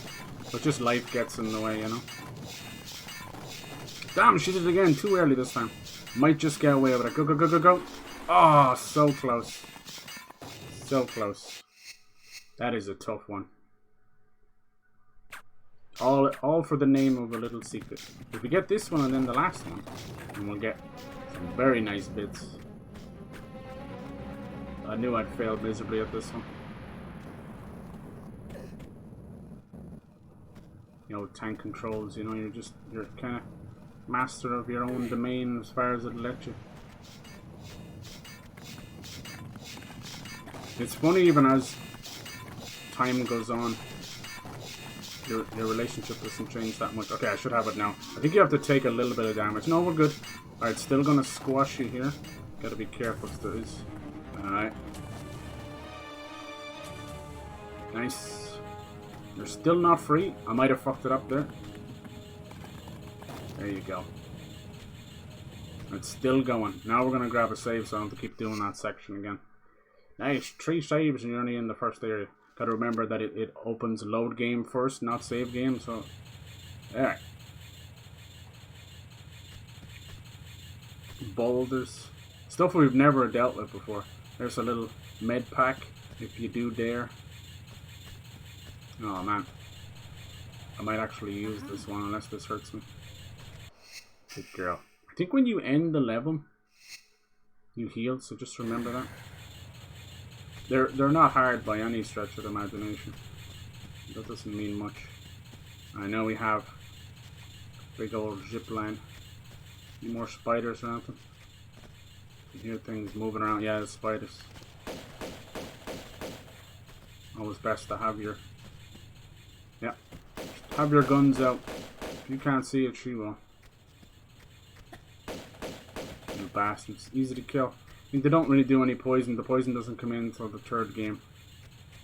[SPEAKER 1] But just life gets in the way, you know. Damn, she did it again. Too early this time. Might just get away with it. Go, go, go, go, go. Oh, so close. So close. That is a tough one. All for the name of a little secret. If we get this one and then the last one, then we'll get some very nice bits. I knew I'd failed miserably at this one. You know, tank controls, you know, you're kind of master of your own domain as far as it'll let you. It's funny, even as time goes on, your relationship doesn't change that much. Okay, I should have it now. I think you have to take a little bit of damage. No, we're good. Alright, still gonna squash you here. Gotta be careful if there is. Alright. Nice. You're still not free. I might have fucked it up there. There you go. It's still going. Now we're going to grab a save so I don't have to keep doing that section again. Nice. 3 saves and you're only in the first area. Got to remember that it opens load game first, not save game. So, alright. Boulders. Stuff we've never dealt with before. There's a little med pack if you do dare. Oh man. I might actually use this one unless this hurts me. Good girl. I think when you end the level, you heal, so just remember that. They're not hard by any stretch of the imagination. That doesn't mean much. I know we have big old zip line. Any more spiders or anything? You hear things moving around. Yeah, the spiders. Always best to have your have your guns out. If you can't see it, she will. You bastards. Easy to kill. I think they don't really do any poison. The poison doesn't come in until the third game.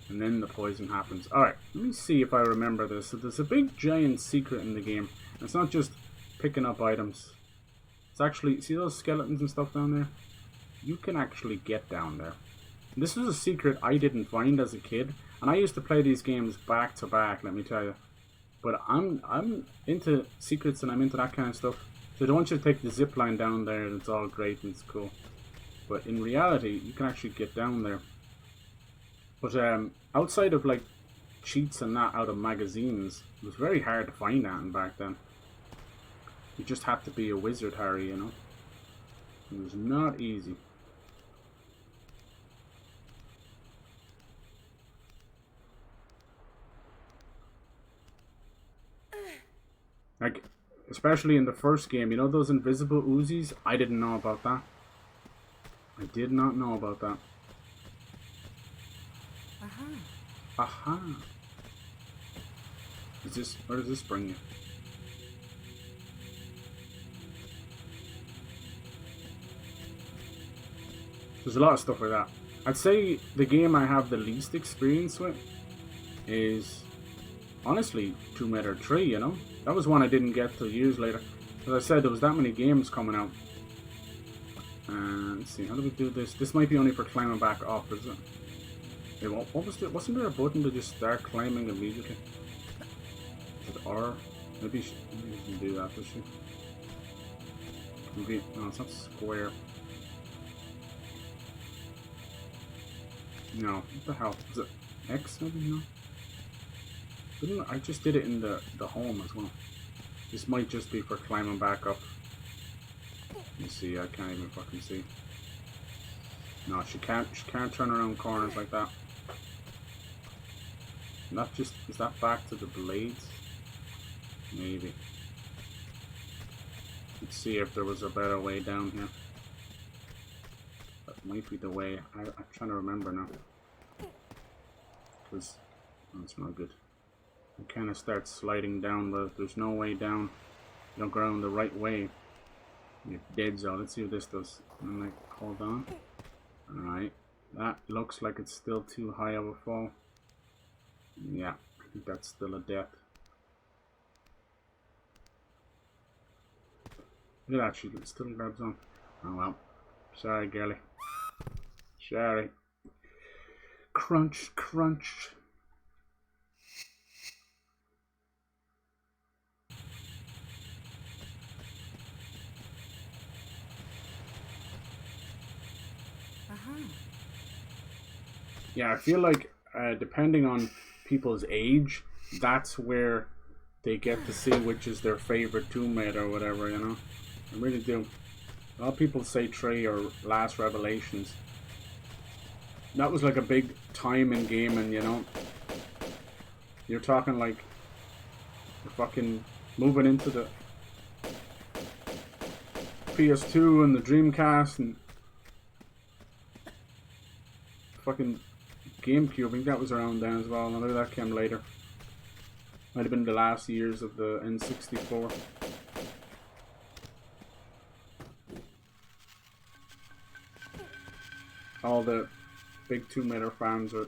[SPEAKER 1] And then the poison happens. Alright, let me see if I remember this. So there's a big giant secret in the game. It's not just picking up items. It's actually, see those skeletons and stuff down there? You can actually get down there. And this was a secret I didn't find as a kid. And I used to play these games back to back, let me tell you. But I'm into secrets and I'm into that kind of stuff. So I don't want you to take the zip line down there and it's all great and it's cool. But in reality, you can actually get down there. But outside of like cheats and that out of magazines, it was very hard to find that back then. You just had to be a wizard, Harry, you know. It was not easy. Like, especially in the first game, you know those invisible Uzis? I didn't know about that. I did not know about that.
[SPEAKER 2] Aha.
[SPEAKER 1] Aha. Is this, where does this bring you? There's a lot of stuff like that. I'd say the game I have the least experience with is, honestly, Tomb Raider 3, you know? That was one I didn't get till years later. As I said, there was that many games coming out. Let's see, how do we do this? This might be only for climbing back up, is it? Hey, what was it? Wasn't there a button to just start climbing immediately? Is it R? Maybe she can do that, does she? Maybe, no, it's not square. No, what the hell? Is it X maybe? No? I just did it in the home as well. This might just be for climbing back up. You see, I can't even fucking see. No, she can't turn around corners like that. Not just, is that back to the blades? Maybe. Let's see if there was a better way down here. That might be the way. I'm trying to remember now. Because that's not good. You kind of start sliding down, but if there's no way down, you don't go around the right way, you're dead zone. Let's see what this does. And like, hold on. Alright. That looks like it's still too high of a fall. Yeah, I think that's still a death. Look at that, she still grabs on. Oh well. Sorry, girlie. Sorry. Crunch, crunch. Yeah, I feel like depending on people's age, that's where they get to see which is their favorite Tomb Raider or whatever, you know. I really do. A lot of people say 3 or Last Revelations. That was like a big time in gaming, you know. You're talking like you're fucking moving into the PS2 and the Dreamcast and fucking GameCube. I think that was around then as well. Maybe that came later. Might have been the last years of the N64. All the big Tomb Raider fans are...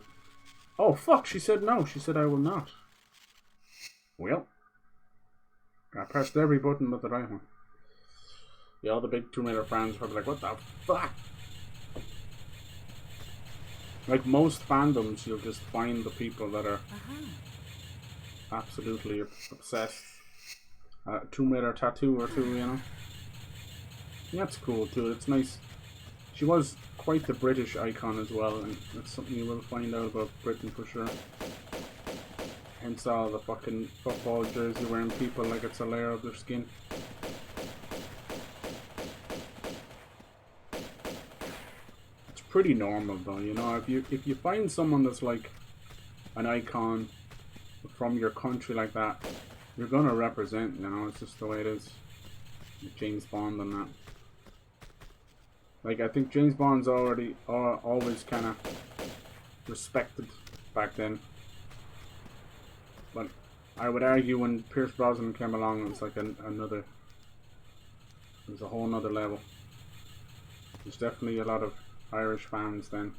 [SPEAKER 1] Oh fuck, she said no. She said I will not. Well, I pressed every button but the right one. Yeah, all the big Tomb Raider fans are probably like, what the fuck? Like most fandoms, you'll just find the people that are absolutely obsessed. Tomb Raider tattoo or two, you know. That's cool too. It's nice. She was quite the British icon as well, and that's something you will find out about Britain for sure. Hence all the fucking football jersey wearing people like it's a layer of their skin. It's pretty normal though, you know. If you find someone that's like an icon from your country like that, you're gonna represent, you know. It's just the way it is. James Bond and that. Like, I think James Bond's already always kind of respected back then. But I would argue when Pierce Brosnan came along, it's like another. There's a whole nother level. There's definitely a lot of Irish fans then.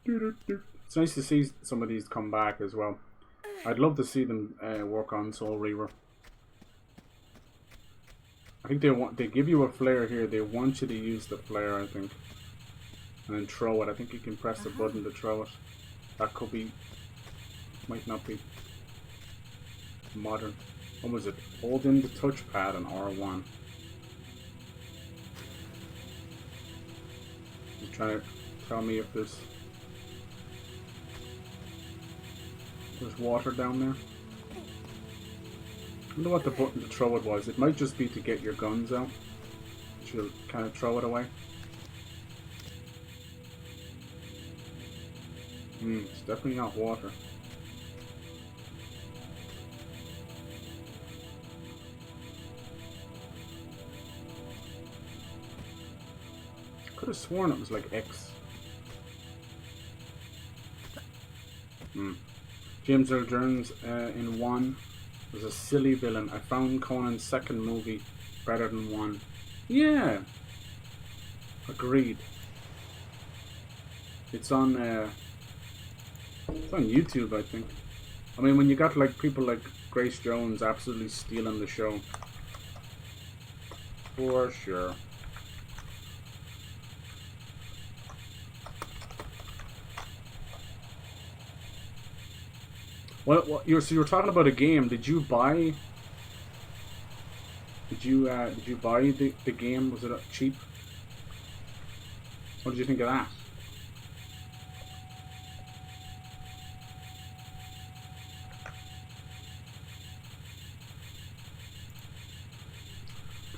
[SPEAKER 1] It's nice to see some of these come back as well. I'd love to see them work on Soul Reaver. I think they give you a flare here. They want you to use the flare, I think, and then throw it. I think you can press the button to throw it. That could be, might not be modern. What was it? Hold in the touchpad and R1. Just trying to tell me if there's water down there. I wonder what the button to throw it was. It might just be to get your guns out. You'll kind of throw it away. It's definitely not water. Could have sworn it was like X. James Earl Jones in 1 was a silly villain. I found Conan's second movie better than 1. Yeah, agreed. It's on YouTube, I think. I mean, when you got like people like Grace Jones absolutely stealing the show, for sure. Well, you were talking about a game. Did you buy? Did you buy the game? Was it cheap? What did you think of that?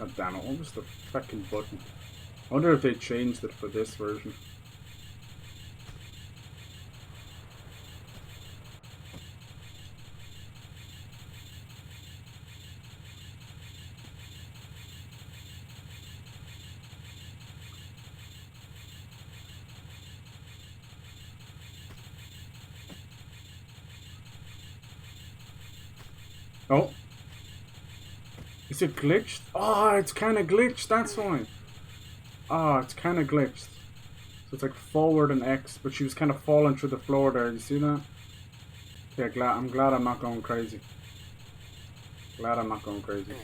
[SPEAKER 1] God damn it! What was the fucking button? I wonder if they changed it for this version. Oh. Is it glitched? Oh, it's kind of glitched, that's why. Oh, it's kind of glitched. So it's like forward and X, but she was kind of falling through the floor there. You see that? Okay, I'm glad I'm not going crazy. Glad I'm not going crazy.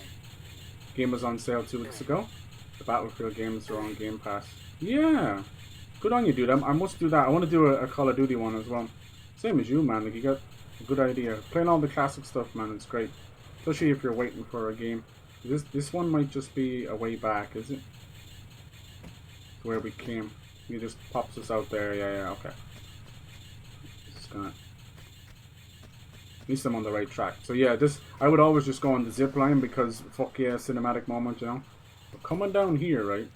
[SPEAKER 1] Game was on sale 2 weeks ago. The Battlefield games are on Game Pass. Yeah. Good on you, dude. I must do that. I want to do a Call of Duty one as well. Same as you, man. Like, you got a good idea. Playing all the classic stuff, man, it's great. Especially if you're waiting for a game. This one might just be a way back, is it? To where we came. He just pops us out there. Yeah, okay. Just gonna... At least I'm on the right track. So yeah, I would always just go on the zip line because fuck yeah, cinematic moment, you know. But coming down here, right?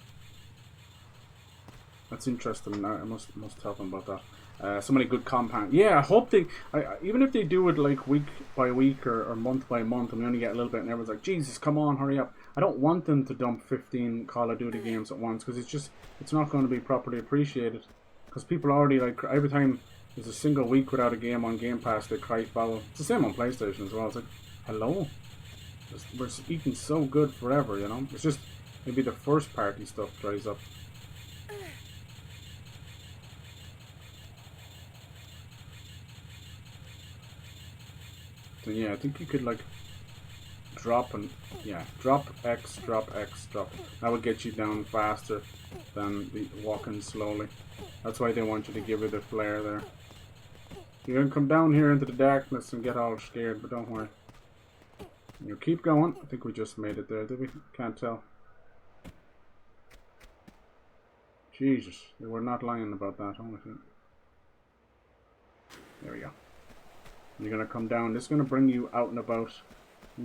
[SPEAKER 1] That's interesting. I must tell them about that. So many good compound. Yeah, I hope they... even if they do it like week by week or month by month, and we only get a little bit, and everyone's like, Jesus, come on, hurry up. I don't want them to dump 15 Call of Duty games at once, because it's not going to be properly appreciated. Because people already, like, every time there's a single week without a game on Game Pass, they cry foul. It's the same on PlayStation as well. It's like, hello? We're eating so good forever, you know? It's just, maybe the first party stuff dries up. So yeah, I think you could like drop X, drop X, drop. That would get you down faster than the walking slowly. That's why they want you to give her the flare there. You're gonna come down here into the darkness and get all scared, but don't worry. You keep going. I think we just made it there, did we? Can't tell. Jesus, they were not lying about that, honestly. There we go. You're gonna come down. This is gonna bring you out and about.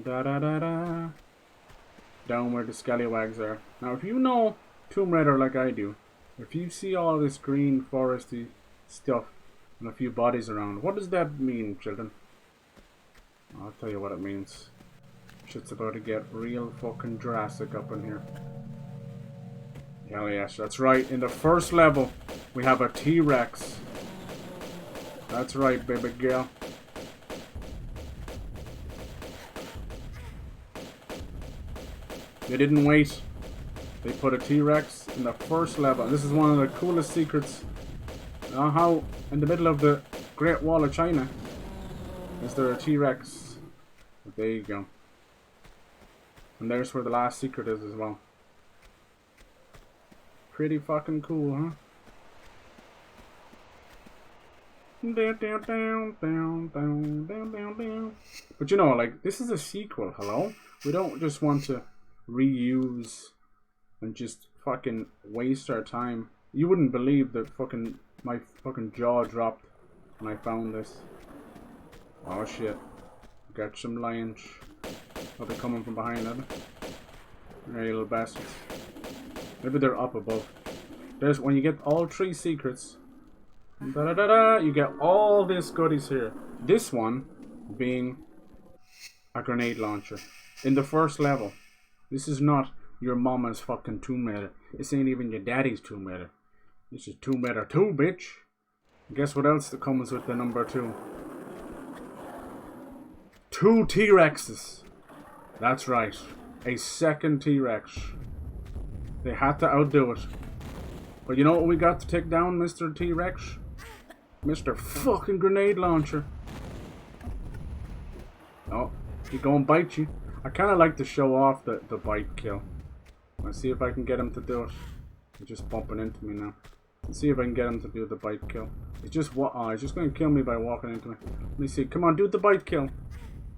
[SPEAKER 1] Da da da da. down where the scallywags are. Now, if you know Tomb Raider like I do, if you see all this green foresty stuff and a few bodies around, what does that mean, children? I'll tell you what it means. Shit's about to get real fucking Jurassic up in here. Hell yes, that's right. In the first level, we have a T-Rex. That's right, baby girl. They didn't wait. They put a T-Rex in the first level. This is one of the coolest secrets. How in the middle of the Great Wall of China is there a T-Rex? There you go. And there's where the last secret is as well. Pretty fucking cool, huh? But you know, like, this is a sequel, hello? We don't just want to reuse and just fucking waste our time. You wouldn't believe that fucking my fucking jaw dropped when I found this. Oh shit. Got some lions. I'll be coming from behind them. Hey, little bastards. Maybe they're up above. There's when you get all 3 secrets. You get all this goodies here. This one being a grenade launcher in the first level. This is not your mama's fucking Tomb Raider. This ain't even your daddy's Tomb Raider. This is Tomb Raider 2, bitch. Guess what else that comes with the number 2? 2 T-Rexes. That's right. A second T-Rex. They had to outdo it. But you know what we got to take down, Mr. T-Rex? Mr. fucking grenade launcher. Oh, he gonna bite you. I kind of like to show off the bite kill. Let's see if I can get him to do it. He's just bumping into me now. Let's see if I can get him to do the bite kill. He's just he's just gonna kill me by walking into me. Let me see. Come on, do the bite kill.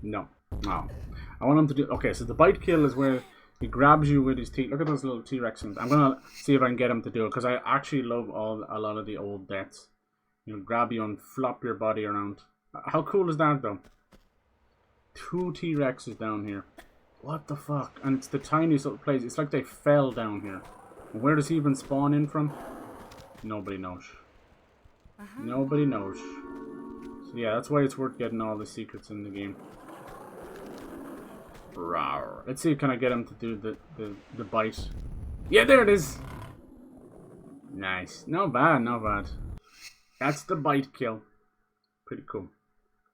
[SPEAKER 1] No. No. I want him to do... Okay, so the bite kill is where he grabs you with his teeth. Look at those little T-Rex things. I'm gonna see if I can get him to do it, because I actually love a lot of the old deaths. You know, grab you and flop your body around. How cool is that, though? 2 T-Rexes down here. What the fuck? And it's the tiniest little place. It's like they fell down here. And where does he even spawn in from? Nobody knows. Nobody knows. So yeah, that's why it's worth getting all the secrets in the game. Rawr. Let's see, can I get him to do the bite? Yeah, there it is! Nice. Not bad, not bad. That's the bite kill. Pretty cool.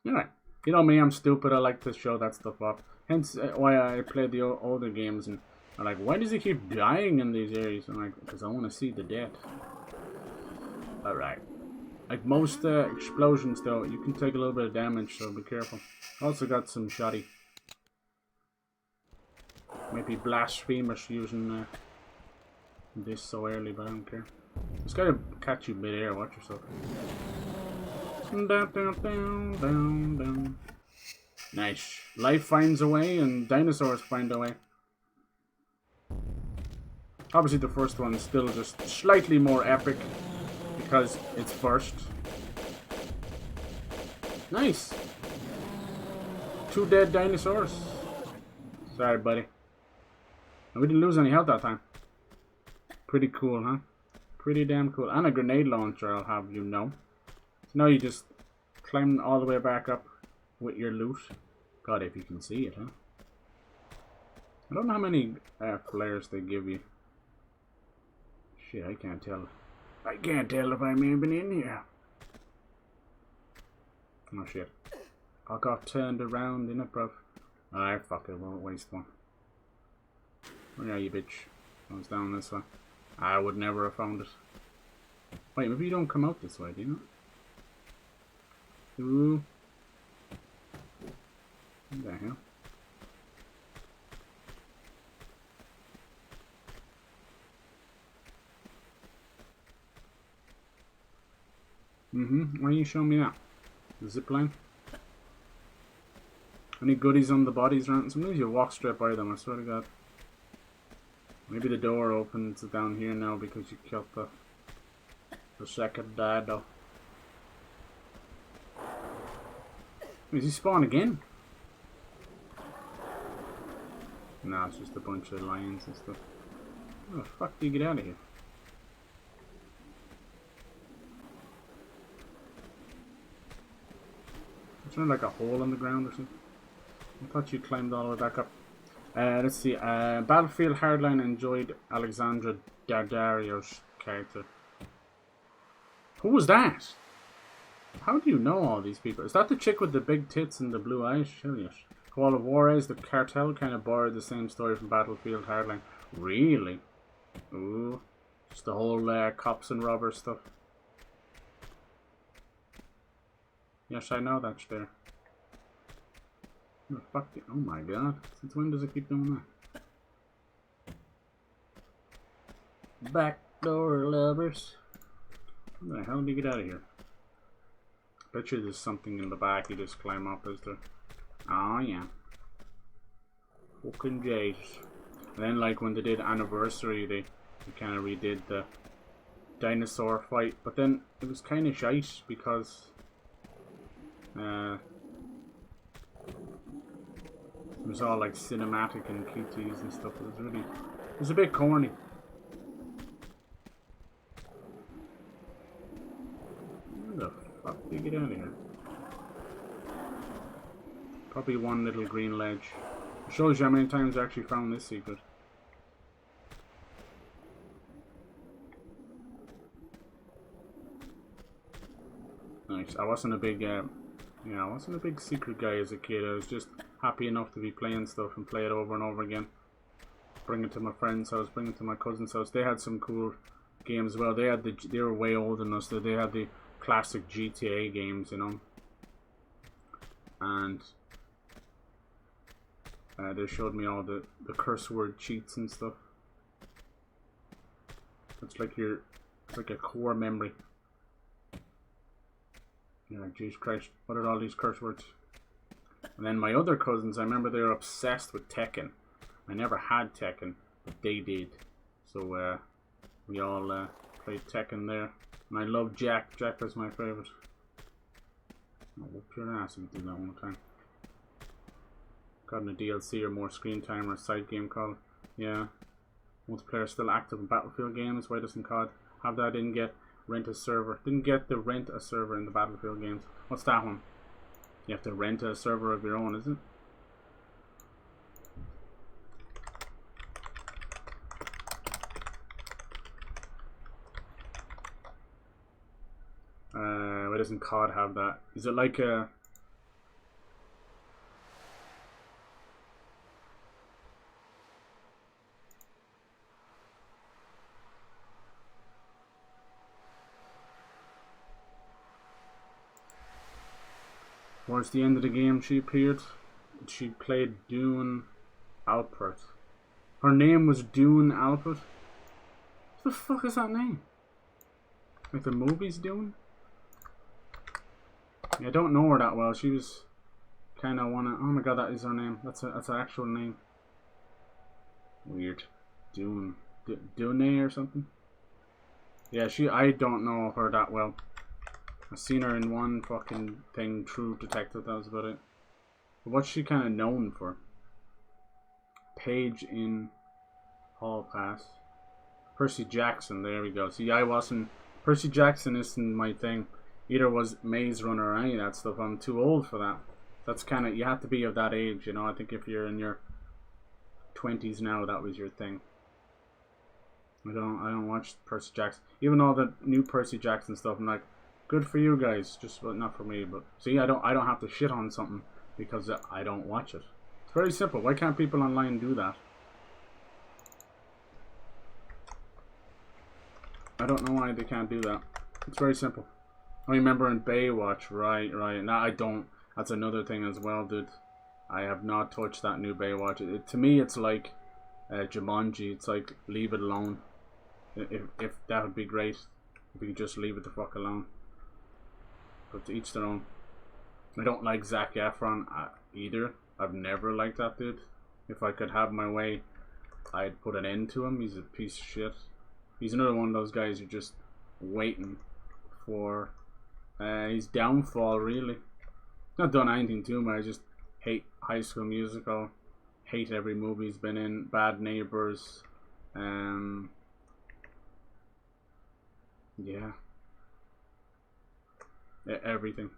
[SPEAKER 1] Alright. You know me, I'm stupid. I like to show that stuff off. Hence why I play the older games. And I'm like, why does he keep dying in these areas? I'm like, because I want to see the death. Alright. Like most explosions, though, you can take a little bit of damage, so be careful. Also got some shoddy. Might be blasphemous using this so early, but I don't care. It's gotta catch you mid-air, watch yourself. Down, down, down, down, down. Nice. Life finds a way and dinosaurs find a way. Obviously the first one is still just slightly more epic because it's first. Nice. 2 dead dinosaurs. Sorry, buddy. And we didn't lose any health that time. Pretty cool, huh? Pretty damn cool. And a grenade launcher, I'll have you know. So now you just climb all the way back up with your loot. God, if you can see it, huh? I don't know how many flares they give you. Shit, I can't tell. I can't tell if I'm even in here. Oh shit. I got turned around in a bruv. Alright, fuck it, won't waste one. Where are you, bitch? I was down this way. I would never have found it. Wait, maybe you don't come out this way, do you know? Ooh. What the hell? Why are you showing me that? The zipline? Any goodies on the bodies around? Sometimes you walk straight by them, I swear to God. Maybe the door opens down here now because you killed the second dado. Is he spawn again? No, it's just a bunch of lions and stuff. Oh, fuck do you get out of here? Is there like a hole in the ground or something? I thought you climbed all the way back up. Let's see. Battlefield Hardline enjoyed Alexandra Daddario's character. Who was that? How do you know all these people? Is that the chick with the big tits and the blue eyes? Hell yes. Call of Juarez, the cartel kind of borrowed the same story from Battlefield Hardline. Really? Ooh. Just the whole cops and robbers stuff. Yes, I know that's there. Oh, fuck you. Oh my god. Since when does it keep doing that? Backdoor lovers. How the hell did you get out of here? Bet you there's something in the back you just climb up, is there? Oh yeah. Fucking Jace. And then like when they did Anniversary, they kind of redid the dinosaur fight. But then it was kind of shite because it was all like cinematic and QTs and stuff. It was a bit corny. Where the fuck did you get out of here? Probably one little green ledge. It shows you how many times I actually found this secret. Nice. I wasn't a big I wasn't a big secret guy as a kid. I was just happy enough to be playing stuff and play it over and over again. Bring it to my friend's house, bring it to my cousin's house. They had some cool games as well. They were way older than us, so they had the classic GTA games, you know. And they showed me all the curse word cheats and stuff. It's like a core memory. Yeah, Jesus Christ, what are all these curse words? And then my other cousins, I remember they were obsessed with Tekken. I never had Tekken, but they did. So we all played Tekken there. And I love Jack. Jack was my favourite. I'll whoop your ass if you do that one time. Got in a DLC or more screen time or a side game called. Yeah. Multiplayer still active in Battlefield games. Why doesn't COD have that? Didn't get rent a server. Didn't get to rent a server in the Battlefield games. What's that one? You have to rent a server of your own, is it? Why doesn't COD have that? Is it like a... Towards the end of the game she appeared. She played Dune Alpert. Her name was Dune Alpert? What the fuck is that name? Like the movie's Dune? Yeah, I don't know her that well. She was kind of one of... Oh my god, that is her name. That's an actual name. Weird. Dune. Dune or something? Yeah, I don't know her that well. I've seen her in one fucking thing, True Detective, that was about it. But what's she kind of known for? Page in Hall Pass. Percy Jackson, there we go. See, I wasn't... Percy Jackson isn't my thing. Either was Maze Runner or any of that stuff. I'm too old for that. That's kind of... You have to be of that age, you know. I think if you're in your 20s now, that was your thing. I don't watch Percy Jackson. Even all the new Percy Jackson stuff, I'm like, good for you guys, just well, not for me. But see, I don't have to shit on something because I don't watch it. It's very simple. Why can't people online do that? I don't know why they can't do that. It's very simple. I remember in Baywatch, right. Now I don't. That's another thing as well, dude. I have not touched that new Baywatch. To me, it's like Jumanji. It's like leave it alone. If that would be great, if you could just leave it the fuck alone. But to each their own. I don't like Zac Efron either. I've never liked that dude. If I could have my way, I'd put an end to him. He's a piece of shit. He's another one of those guys who just waiting for his downfall, really. Not done anything to him. I just hate High School Musical, hate every movie he's been in. Bad Neighbors. Yeah. Everything.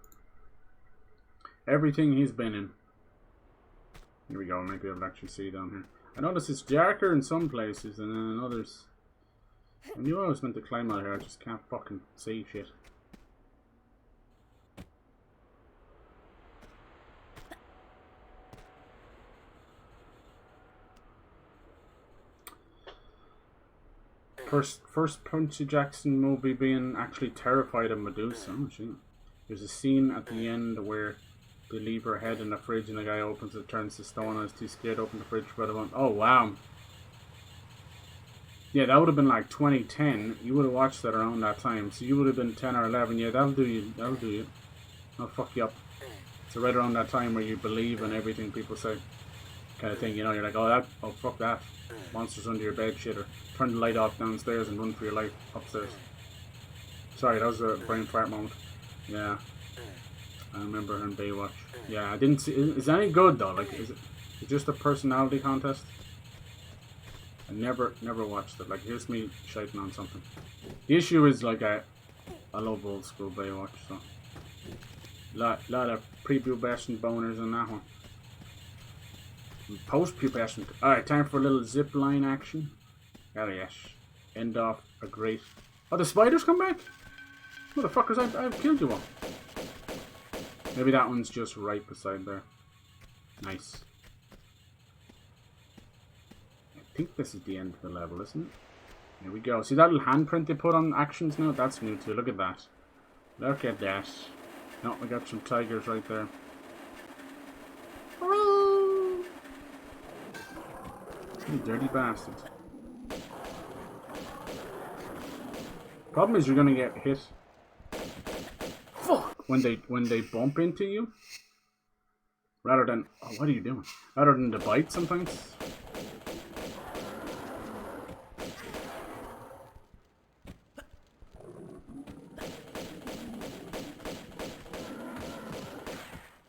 [SPEAKER 1] Everything he's been in. Here we go. I might be able to actually see down here. I notice it's darker in some places and in others. I knew I was meant to climb out here. I just can't fucking see shit. First Percy Jackson movie being actually terrified of Medusa. Oh, shit. There's a scene at the end where they leave her head in the fridge and the guy opens it, turns to stone. I was too scared to open the fridge, but I went, oh wow. Yeah, that would have been like 2010. You would have watched that around that time. So you would have been 10 or 11. Yeah, that'll do you. That'll do you. I'll fuck you up. So right around that time where you believe in everything people say. Kind of thing, you know, you're like, oh fuck that. Monsters under your bed, shit, or turn the light off downstairs and run for your life upstairs. Sorry, that was a brain fart moment. Yeah. I remember her in Baywatch. Yeah, I didn't see. Is it any good though? Like, is it just a personality contest? I never watched it. Like, here's me shouting on something. The issue is, like, I love old school Baywatch, so. Lot of prepubescent boners in that one. Post-pubescent. Alright, time for a little zip line action. Oh, yes. End off a great. Oh, the spiders come back? Motherfuckers, I've killed you all. Maybe that one's just right beside there. Nice. I think this is the end of the level, isn't it? Here we go. See that little handprint they put on actions now? That's new too. Look at that. Look at that. No, we got some tigers right there. You dirty bastards. Problem is you're gonna get hit. Fuck! When they bump into you. Rather than, oh, what are you doing? Rather than the bite sometimes.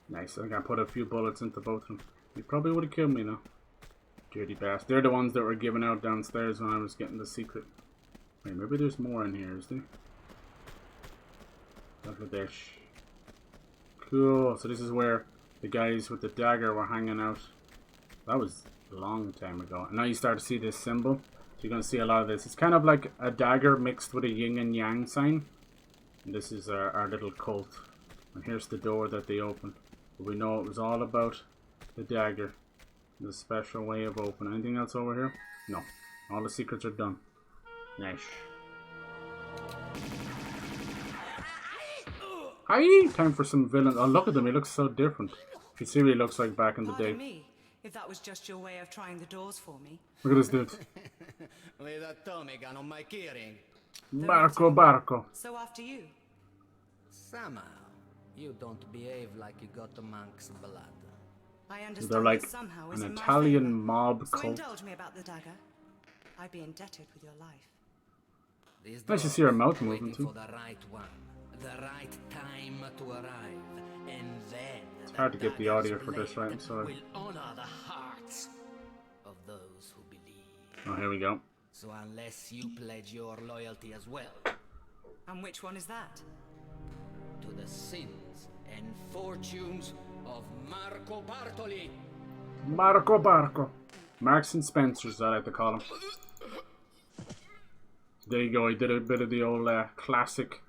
[SPEAKER 1] Nice, I think I put a few bullets into both of them. You probably would have killed me though. Dirty bastard. They're the ones that were given out downstairs when I was getting the secret. Wait, maybe there's more in here, is there? Look at this. Cool. So this is where the guys with the dagger were hanging out. That was a long time ago. And now you start to see this symbol. So you're going to see a lot of this. It's kind of like a dagger mixed with a yin and yang sign. And this is our little cult. And here's the door that they opened. But we know it was all about the dagger. The special way of opening. Anything else over here? No. All the secrets are done. Nice. Hi! Time for some villain. Oh, look at them. He looks so different. You see what he looks like back in the day.
[SPEAKER 2] Me, if that was just your way of trying the doors for me.
[SPEAKER 1] Look at this dude. Barco.
[SPEAKER 2] So after you.
[SPEAKER 3] Somehow, you don't behave like you got the monk's blood.
[SPEAKER 2] I understand
[SPEAKER 1] They're like
[SPEAKER 2] that somehow
[SPEAKER 1] an
[SPEAKER 2] is in my
[SPEAKER 1] Italian
[SPEAKER 2] favour.
[SPEAKER 1] mob
[SPEAKER 2] So
[SPEAKER 1] cult.
[SPEAKER 2] indulge me about the dagger. I'd be indebted with your life.
[SPEAKER 1] Nice to see her mouth moving too.
[SPEAKER 3] For the right one, the right time to arrive, and then
[SPEAKER 1] it's hard to get the audio for this, right? I'm sorry.
[SPEAKER 3] Will honor the hearts of those who believe.
[SPEAKER 1] Oh, here we go.
[SPEAKER 3] So unless you pledge your loyalty as well,
[SPEAKER 2] And which one is that?
[SPEAKER 3] to the sins and fortunes of Marco Bartoli.
[SPEAKER 1] Marco Barco. Marks and Spencers, I like to call him. There you go, he did a bit of the old classic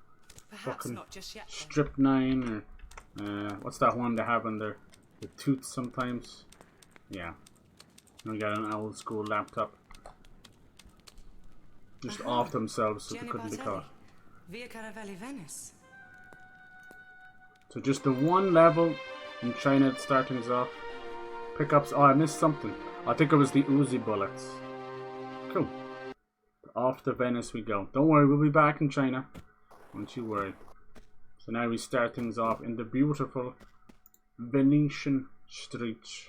[SPEAKER 2] Perhaps
[SPEAKER 1] fucking
[SPEAKER 2] not just yet. Then.
[SPEAKER 1] Strychnine, or what's that one they have on their the tooth sometimes? Yeah. We got an old school laptop. Just off themselves so they
[SPEAKER 2] Gianni
[SPEAKER 1] couldn't be
[SPEAKER 2] Bartelli.
[SPEAKER 1] caught.
[SPEAKER 2] Via Caravelli, Venice.
[SPEAKER 1] So just the one level in China to start things off. Pickups. Oh, I missed something. I think it was the Uzi bullets. Cool. Off to Venice we go. Don't worry, we'll be back in China. Don't you worry. So now we start things off in the beautiful Venetian streets.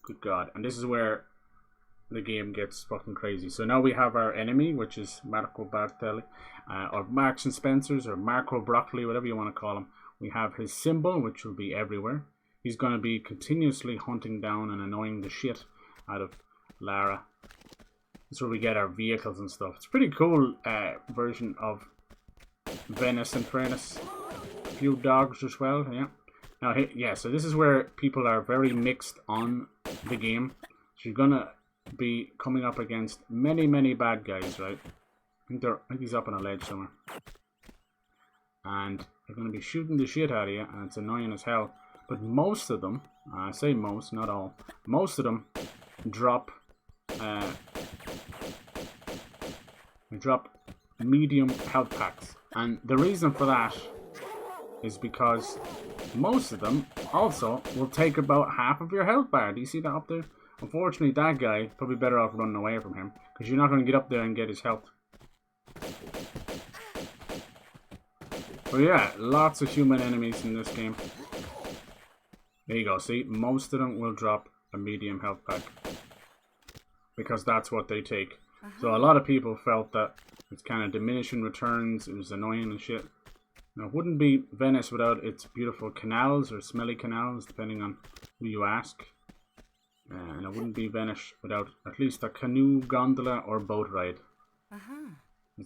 [SPEAKER 1] Good God. And this is where the game gets fucking crazy. So now we have our enemy, which is Marco Bartelli, or Marks and Spencers, or Marco Broccoli, whatever you want to call him. We have his symbol, which will be everywhere. he's going to be continuously hunting down and annoying the shit out of Lara. That's where we get our vehicles and stuff. It's a pretty cool version of Venice and fairness. A few dogs as well, yeah. Now, yeah, so this is where people are very mixed on the game. So you're going to be coming up against many, many bad guys, right? I think he's up on a ledge somewhere. And they're going to be shooting the shit out of you, and it's annoying as hell. But most of them, I say most, not all, most of them drop medium health packs. And the reason for that is because most of them also will take about half of your health bar. Do you see that up there? Unfortunately, that guy, probably better off running away from him, because you're not going to get up there and get his health. But yeah, lots of human enemies in this game. There you go, see? Most of them will drop a medium health pack, because that's what they take. So a lot of people felt that it's kind of diminishing returns, it was annoying and shit. Now, it wouldn't be Venice without its beautiful canals, or smelly canals, depending on who you ask. And it wouldn't be Venice without at least a canoe, gondola, or boat ride.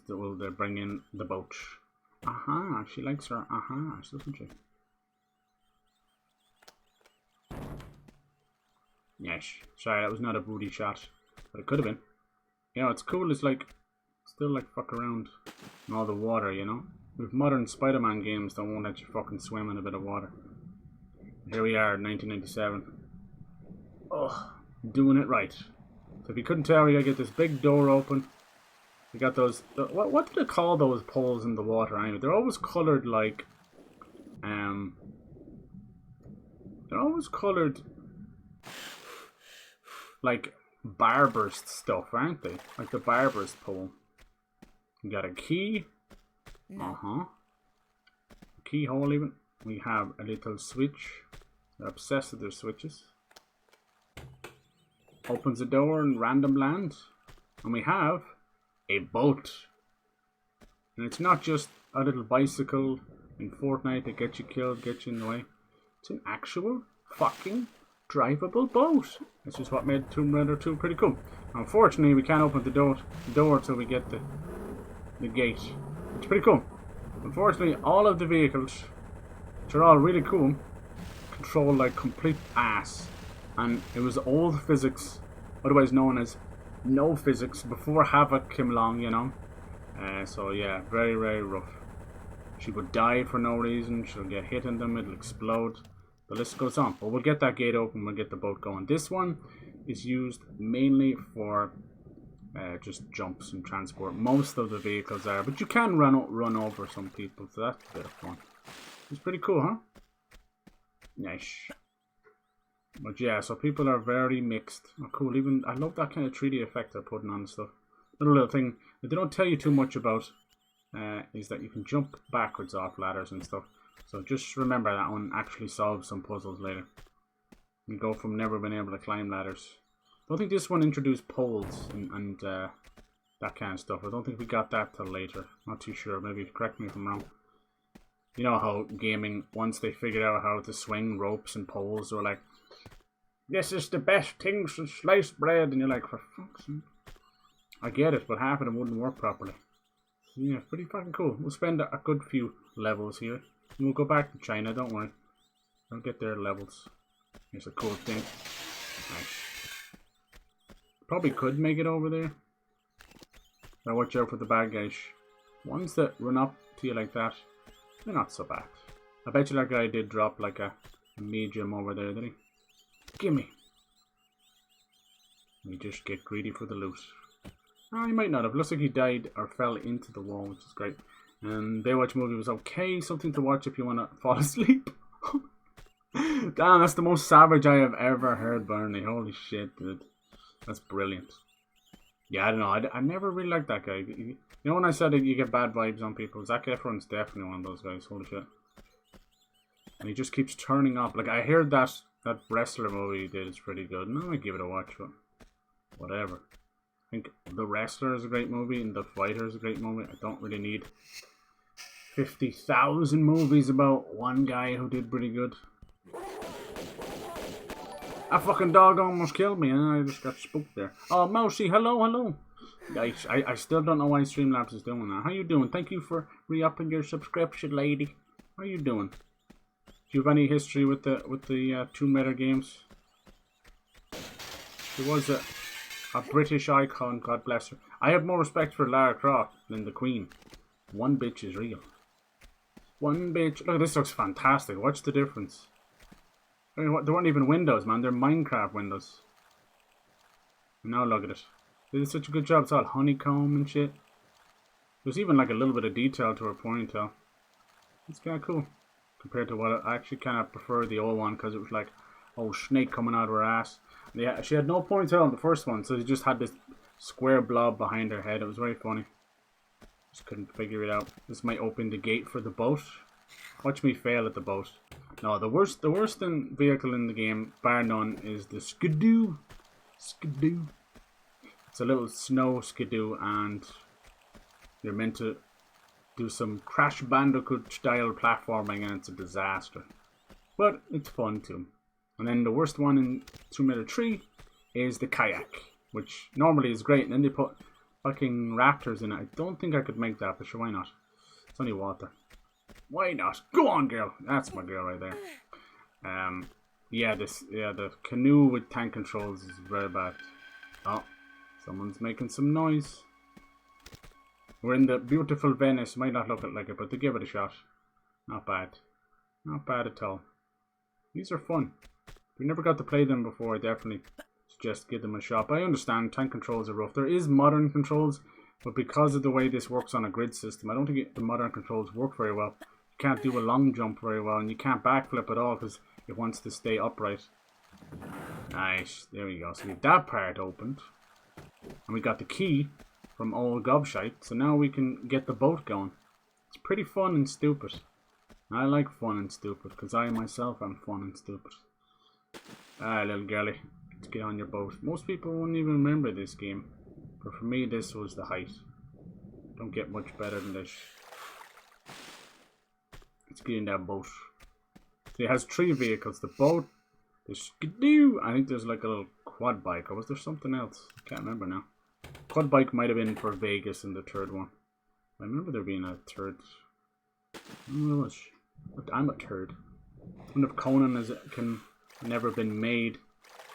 [SPEAKER 1] Will they bring in the boat? She likes her doesn't she? Yes. Sorry, that was not a booty shot, but it could have been. You know, it's cool. It's like still like fuck around in all the water, you know. With modern Spider-Man games, they won't let you fucking swim in a bit of water. Here we are, 1997. Oh, doing it right. So if you couldn't tell, we gotta get this big door open. We got those. What do they call those poles in the water anyway? They're always colored like, they're always colored like barber's stuff, aren't they? Like the barber's pole. We got a key. Keyhole even. We have a little switch. They're obsessed with their switches. Opens the door in random land. And we have a boat. And it's not just a little bicycle in Fortnite that gets you killed, gets you in the way. It's an actual fucking drivable boat. This is what made Tomb Raider 2 pretty cool. Unfortunately, we can't open the door till we get the gate. It's pretty cool. Unfortunately, all of the vehicles, which are all really cool, control like complete ass. And it was old physics, otherwise known as no physics, before Havoc came along, you know. So yeah, very, very rough. She would die for no reason, she'll get hit in them, it'll explode. The list goes on. But we'll get that gate open, we'll get the boat going. This one is used mainly for just jumps and transport. Most of the vehicles are, but you can run over some people, so that's a bit of fun. It's pretty cool, huh? Nice. But yeah, so people are very mixed. Oh, cool. Even I love that kind of 3D effect they're putting on and stuff. Another little thing that they don't tell you too much about is that you can jump backwards off ladders and stuff. So just remember that one actually solves some puzzles later. You go from never being able to climb ladders. I don't think this one introduced poles and that kind of stuff. I don't think we got that till later. Not too sure. Maybe correct me if I'm wrong. You know how gaming, once they figured out how to swing ropes and poles, they were like, this is the best thing since sliced bread. And you're like, for fuck's sake. I get it, but half of them wouldn't work properly. Yeah, pretty fucking cool. We'll spend a good few levels here. And we'll go back to China, don't worry. I'll get their levels. It's a cool thing. Nice. Probably could make it over there. Now watch out for the bad guys. Ones that run up to you like that, they're not so bad. I bet you that guy did drop like a medium over there, did he? Gimme. We just get greedy for the loot. Oh, he might not have. Looks like he died or fell into the wall, which is great. And Baywatch movie was okay. Something to watch if you want to fall asleep. Damn, that's the most savage I have ever heard, Barney. Holy shit, dude. That's brilliant. Yeah, I don't know. I never really liked that guy. You know when I said that you get bad vibes on people? Zac Efron's definitely one of those guys. Holy shit. And he just keeps turning up. Like, I heard that wrestler movie he did is pretty good. And I might give it a watch, but whatever. I think The Wrestler is a great movie and The Fighter is a great movie. I don't really need 50,000 movies about one guy who did pretty good. A fucking dog almost killed me and I just got spooked there. Oh, Mousy, hello. I still don't know why Streamlabs is doing that. How you doing? Thank you for re-upping your subscription, lady. How you doing? Do you have any history with the Tomb Raider games? There was a British icon, God bless her. I have more respect for Lara Croft than the Queen. One bitch is real. One bitch. Look, this looks fantastic. Watch the difference. I mean, there weren't even windows, man. They're Minecraft windows. Now look at it. They did such a good job. It's all honeycomb and shit. There's even like a little bit of detail to her ponytail. It's kind of cool. Compared to what I actually kind of prefer the old one because it was like, oh, snake coming out of her ass. Yeah, she had no ponytail in the first one, so she just had this square blob behind her head. It was very funny. Just couldn't figure it out. This might open the gate for the boat. Watch me fail at the boat. No, the worst vehicle in the game, bar none, is the skidoo. Skidoo. It's a little snow skidoo, and you're meant to do some Crash Bandicoot style platforming, and it's a disaster. But it's fun too. And then the worst one in Tomb Raider 3 is the kayak, which normally is great, and then they put fucking raptors in it. I don't think I could make that, but sure, why not? It's only water. Why not? Go on, girl. That's my girl right there. The canoe with tank controls is very bad. Oh, someone's making some noise. We're in the beautiful Venice. Might not look like it, but they give it a shot. Not bad. Not bad at all. These are fun. If you never got to play them before, I definitely suggest give them a shot. But I understand tank controls are rough. There is modern controls, but because of the way this works on a grid system, I don't think the modern controls work very well. You can't do a long jump very well, and you can't backflip at all because it wants to stay upright. Nice. There we go. So we have that part opened. And we got the key from old Gobshite. So now we can get the boat going. It's pretty fun and stupid. I like fun and stupid because I myself am fun and stupid. Ah, little girlie. Let's get on your boat. Most people won't even remember this game. But for me, this was the height. Don't get much better than this. Let's get in that boat. So it has 3 vehicles. The boat, the skidoo. I think there's like a little quad bike. Or was there something else? I can't remember now. Quad bike might have been for Vegas in the 3rd one. I remember there being a 3rd. I'm a 3rd. I wonder if Conan can never been made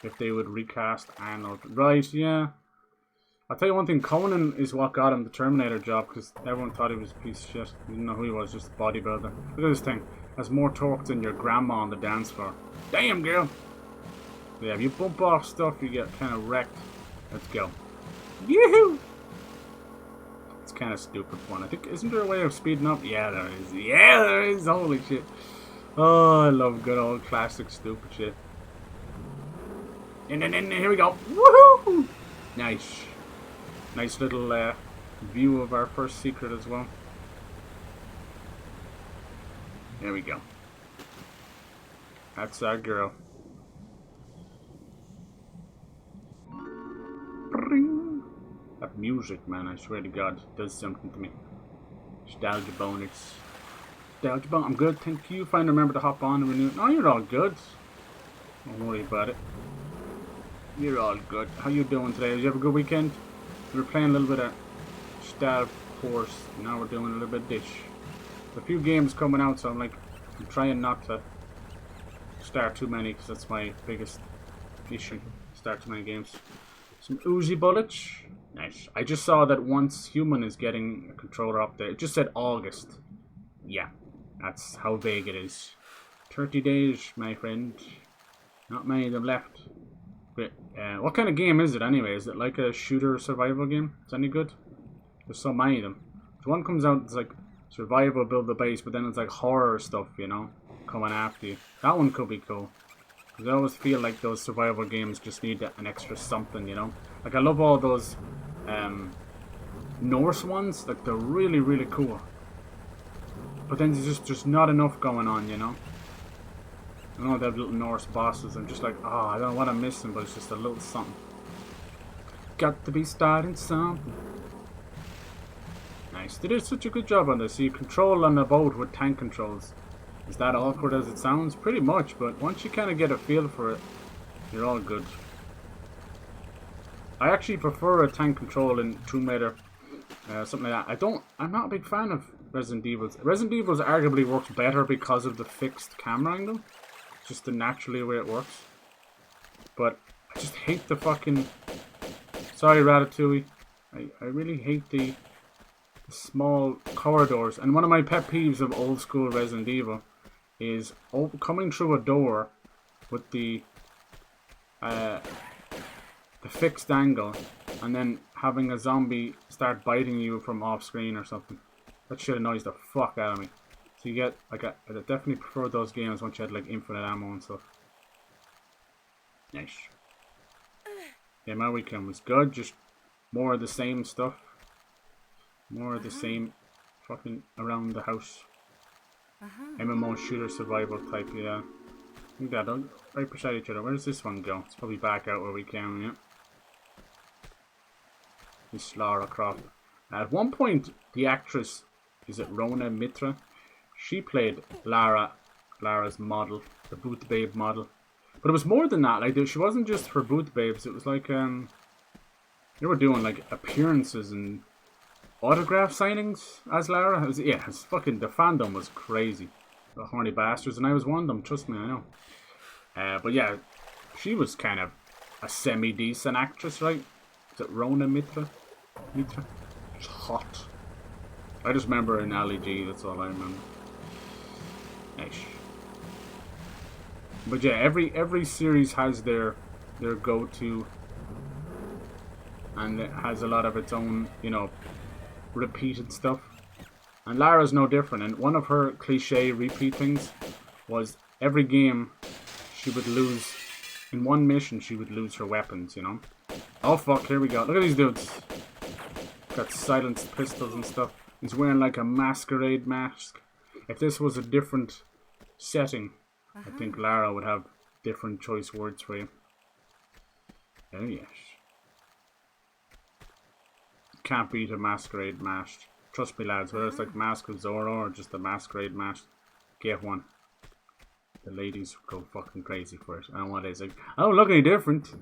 [SPEAKER 1] if they would recast Arnold. Right, yeah. I'll tell you one thing, Conan is what got him the Terminator job because everyone thought he was a piece of shit. Didn't know who he was, just a bodybuilder. Look at this thing. Has more torque than your grandma on the dance floor. Damn, girl! Yeah, if you bump off stuff, you get kind of wrecked. Let's go. Yoo-hoo! It's kind of stupid fun. I think, isn't there a way of speeding up? Yeah, there is. Yeah, there is. Holy shit. Oh, I love good old classic stupid shit. And here we go. Woohoo! Nice. Nice little view of our first secret as well. There we go. That's our girl. That music, man, I swear to God, does something to me. Nostalgia bonus. Nostalgia bonus. I'm good, thank you. Finally remember to hop on and renew. No, you're all good. Don't worry about it. You're all good. How you doing today? Did you have a good weekend? We were playing a little bit of Star Force. Now we're doing a little bit of Dish. There's a few games coming out, so I'm trying not to start too many, because that's my biggest issue. Start too many games. Some Uzi bullets. Nice. I just saw that Once Human is getting a controller up there. It just said August. Yeah, that's how vague it is. 30 days, my friend. Not many of them left. But, what kind of game is it anyway? Is it like a shooter survival game? Is it any good? There's so many of them. If one comes out, it's like survival, build the base, but then it's like horror stuff, you know, coming after you. That one could be cool. Because I always feel like those survival games just need an extra something, you know. Like I love all those Norse ones. Like they're really, really cool. But then there's just not enough going on, you know. I know they have little Norse bosses. I'm just like, oh, I don't know what I'm missing, but it's just a little something. Got to be starting something. Nice. They did such a good job on this. So you control on the boat with tank controls. Is that awkward as it sounds? Pretty much, but once you kind of get a feel for it, You're all good. I actually prefer a tank control in Tomb Raider, something like that. I'm not a big fan of Resident Evil. Resident Evil arguably works better because of the fixed camera angle. Just the naturally way it works. But I just hate the fucking... Sorry, Ratatouille. I really hate the small corridors. And one of my pet peeves of old school Resident Evil is coming through a door with the fixed angle and then having a zombie start biting you from off screen or something. That shit annoys the fuck out of me. So you get, like, I definitely prefer those games once you had like infinite ammo and stuff. Nice. Yeah, my weekend was good. Just more of the same stuff. More of the same fucking around the house. MMO shooter survival type, yeah. I think that right beside each other. Where does this one go? It's probably back out where we came, yeah. This Lara Croft. At one point, the actress, is it Rona Mitra? She played Lara's model, the Booth Babe model. But it was more than that. Like, she wasn't just for Booth Babes. It was like, they were doing like appearances and autograph signings as Lara. It's fucking, the fandom was crazy. The horny bastards, and I was one of them. Trust me, I know. But yeah, she was kind of a semi-decent actress, right? Is it Rona Mitra? It's hot. I just remember her in Ali G, that's all I remember. Nice. But yeah, every series has their go-to, and it has a lot of its own, you know, repeated stuff. And Lara's no different, and one of her cliche repeat things was every game she would lose, in one mission she would lose her weapons, you know. Oh fuck, here we go. Look at these dudes. Got silenced pistols and stuff. He's wearing like a masquerade mask. If this was a different setting, I think Lara would have different choice words for you. Oh yes. Can't beat a masquerade mask. Trust me lads, whether it's like Mask of Zorro or just a masquerade mask, get one. The ladies go fucking crazy for it. I don't know what it is. Like, I don't look any different.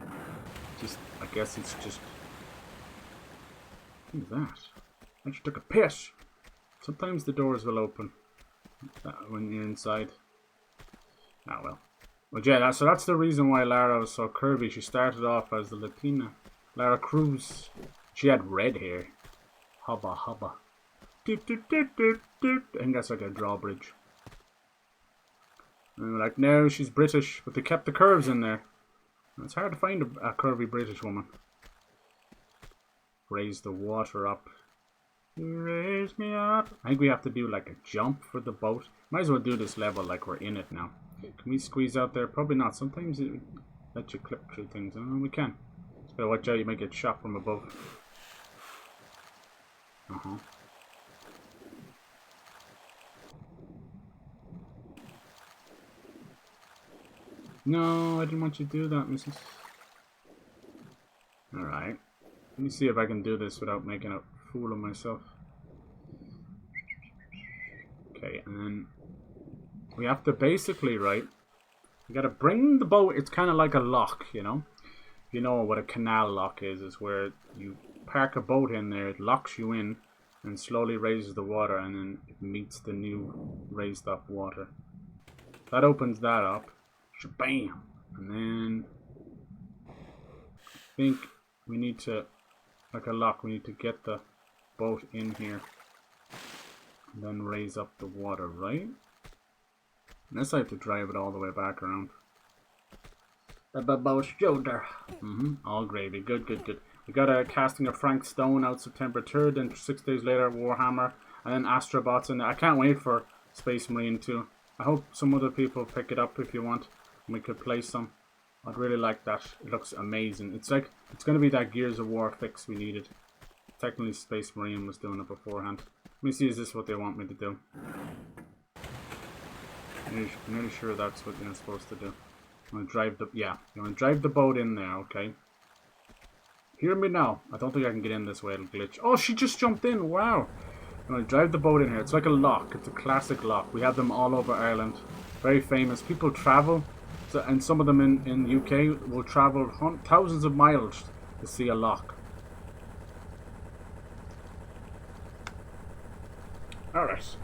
[SPEAKER 1] Just, I guess it's just... What is that? I just took a piss. Sometimes the doors will open when you're inside. Ah well. But yeah, that's the reason why Lara was so curvy. She started off as the Latina. Lara Cruz. She had red hair. Hubba hubba. I think that's like a drawbridge. And we're like, no, she's British, but they kept the curves in there. It's hard to find a curvy British woman. Raise the water up. Raise me up. I think we have to do like a jump for the boat. Might as well do this level like we're in it now. Can we squeeze out there? Probably not. Sometimes it let you clip through things. I don't know, we can. Just gotta watch out, you might get shot from above. No, I didn't want you to do that, missus. Alright. Let me see if I can do this without making a fool of myself. Okay, and then we have to basically, right, we gotta bring the boat. It's kind of like a lock, you know? You know what a canal lock is where you park a boat in there, it locks you in, and slowly raises the water, and then it meets the new raised up water. That opens that up. Bam! And then I think we need to, like a lock, we need to get the boat in here and then raise up the water, right? Unless I have to drive it all the way back around. The boat's shoulder. All gravy. Good, good, good. We got a casting of Frank Stone out September 3rd, then 6 days later Warhammer, and then Astrobots in there. I can't wait for Space Marine 2. I hope some other people pick it up if you want. We could play some. I'd really like that. It looks amazing. It's like, it's going to be that Gears of War fix we needed. Technically Space Marine was doing it beforehand. Let me see, is this what they want me to do? I'm nearly sure that's what you're supposed to do. I'm going to drive the, yeah, you want to drive the boat in there, okay? Hear me now. I don't think I can get in this way, it'll glitch. Oh, she just jumped in, wow. I'm going to drive the boat in here. It's like a lock, it's a classic lock. We have them all over Ireland. Very famous. People travel So, and some of them in UK will travel thousands of miles to see a loch. Alright.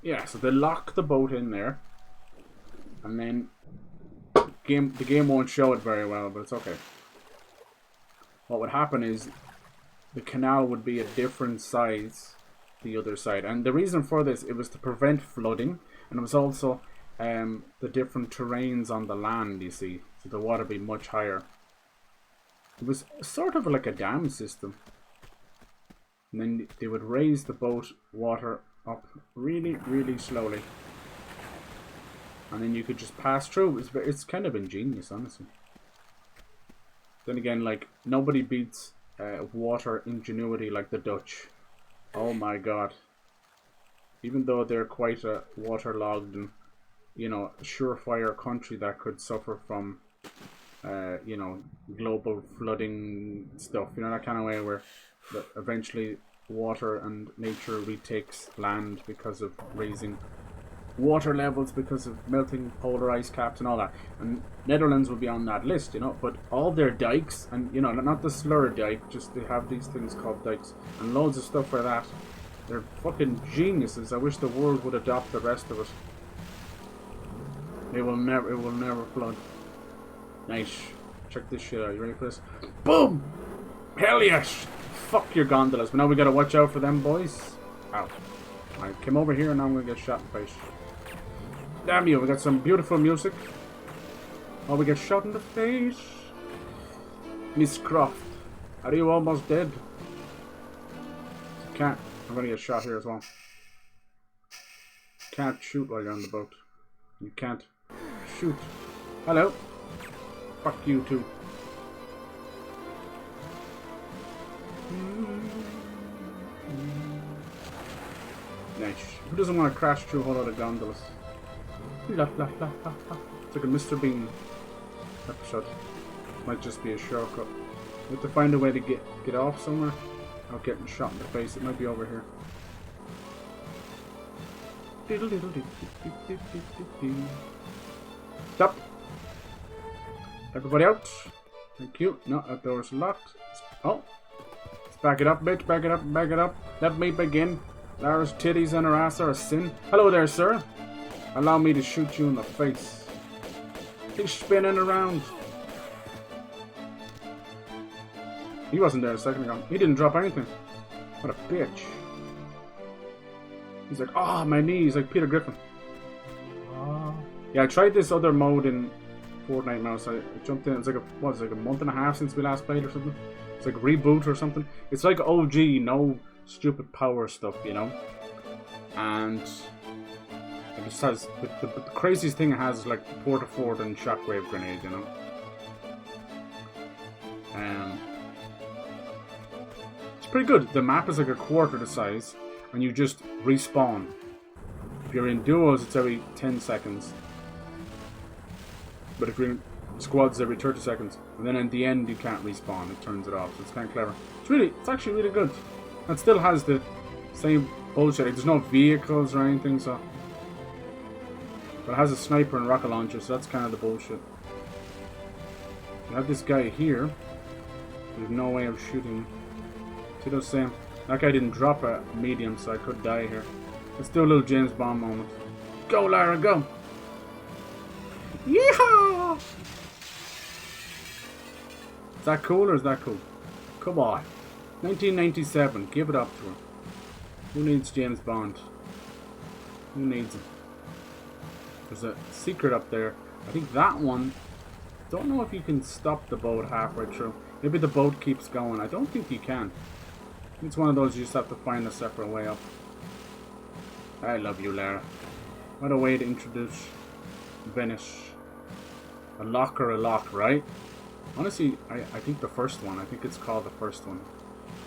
[SPEAKER 1] Yeah, so they lock the boat in there. And then the game won't show it very well, but it's okay. What would happen is the canal would be a different size the other side. And the reason for this, it was to prevent flooding, and it was also the different terrains on the land, you see. So the water be much higher. It was sort of like a dam system. And then they would raise the boat water up really, really slowly. And then you could just pass through. It's kind of ingenious, honestly. Then again, like, nobody beats water ingenuity like the Dutch. Oh my god. Even though they're quite a waterlogged and, you know, surefire country that could suffer from, you know, global flooding stuff. You know, that kind of way where eventually water and nature retakes land because of raising water levels, because of melting polar ice caps and all that. And Netherlands will be on that list, you know, but all their dikes, and, you know, not the slur dike, just they have these things called dikes and loads of stuff like that. They're fucking geniuses. I wish the world would adopt the rest of it. It will never flood. Nice. Check this shit out. You ready for this? Boom! Hell yes! Fuck your gondolas. But now we gotta watch out for them boys. Ow. I came over here and now I'm gonna get shot in the face. Damn you, we got some beautiful music. Oh, we get shot in the face. Miss Croft, are you almost dead? You can't. I'm gonna get shot here as well. Can't shoot while you're on the boat. You can't shoot. Hello. Fuck you too. Nice. Who doesn't want to crash through a whole lot of gondolas? It's like a Mr. Bean episode. Might just be a shortcut. We have to find a way to get off somewhere. Not getting shot in the face. It might be over here. Stop. Everybody out. Thank you. No, that door's locked. Oh. Let's back it up, bitch. Back it up. Back it up. Let me begin. Lara's titties and her ass are a sin. Hello there, sir. Allow me to shoot you in the face. He's spinning around. He wasn't there a second ago. He didn't drop anything. What a bitch. He's like, oh, my knees, like Peter Griffin. Oh. Yeah, I tried this other mode in Fortnite Mouse. I jumped in. It's like a month and a half since we last played or something. It's like reboot or something. It's like OG, no stupid power stuff, you know. And it just has the craziest thing it has is like Port-a-Fort and Shockwave Grenade, you know. It's pretty good. The map is like a quarter the size, and you just respawn. If you're in duos, it's every 10 seconds. But if you're in squads, every 30 seconds. And then in the end, you can't respawn. It turns it off. So it's kind of clever. It's actually really good. It still has the same bullshit. Like, there's no vehicles or anything, so. But it has a sniper and rocket launcher, so that's kind of the bullshit. You have this guy here. There's no way of shooting him. See those same? That guy didn't drop a medium, so I could die here. Let's do a little James Bond moment. Go, Lara, go! Yeehaw! Is that cool or is that cool? Come on. 1997. Give it up to her. Who needs James Bond? Who needs him? There's a secret up there. I think that one. Don't know if you can stop the boat halfway through. Maybe the boat keeps going. I don't think you can. It's one of those you just have to find a separate way up. I love you, Lara. What a way to introduce Venice. A lock or a lock, right? Honestly, I think the first one. I think it's called the first one.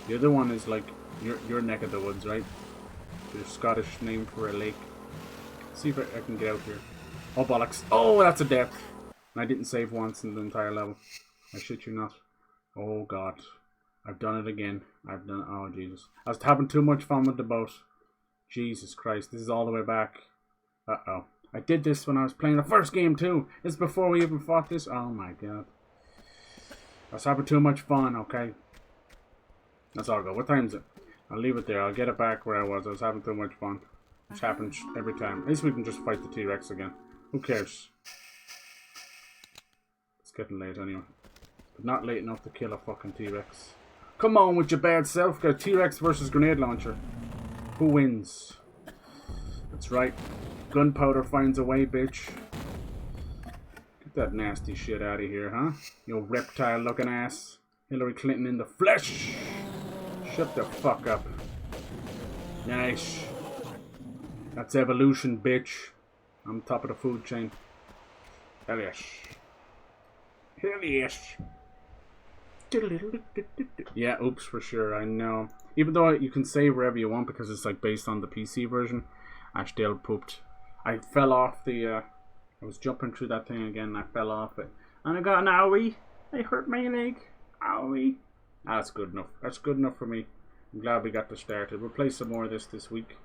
[SPEAKER 1] The other one is like your neck of the woods, right? The Scottish name for a lake. Let's see if I can get out here. Oh, bollocks. Oh, that's a death. And I didn't save once in the entire level. I shit you not. Oh, God. I've done it again. Oh, Jesus. I was having too much fun with the boat. Jesus Christ. This is all the way back. Uh-oh. I did this when I was playing the first game too. This is before we even fought this. Oh my god. I was having too much fun, okay? That's all good. What time is it? I'll leave it there. I'll get it back where I was. I was having too much fun. Which happens every time. At least we can just fight the T-Rex again. Who cares? It's getting late anyway. But not late enough to kill a fucking T-Rex. Come on with your bad self. Got T-Rex versus grenade launcher. Who wins? That's right. Gunpowder finds a way, bitch. Get that nasty shit out of here, huh? You reptile looking ass. Hillary Clinton in the flesh. Shut the fuck up. Nice. That's evolution, bitch. I'm top of the food chain. Hell yes. Hell yes. Yeah, oops for sure, I know. Even though you can save wherever you want because it's like based on the PC version, I still pooped. I fell off the, I was jumping through that thing again and I fell off it. And I got an owie. I hurt my leg. Owie. That's good enough. That's good enough for me. I'm glad we got this started. We'll play some more of this week.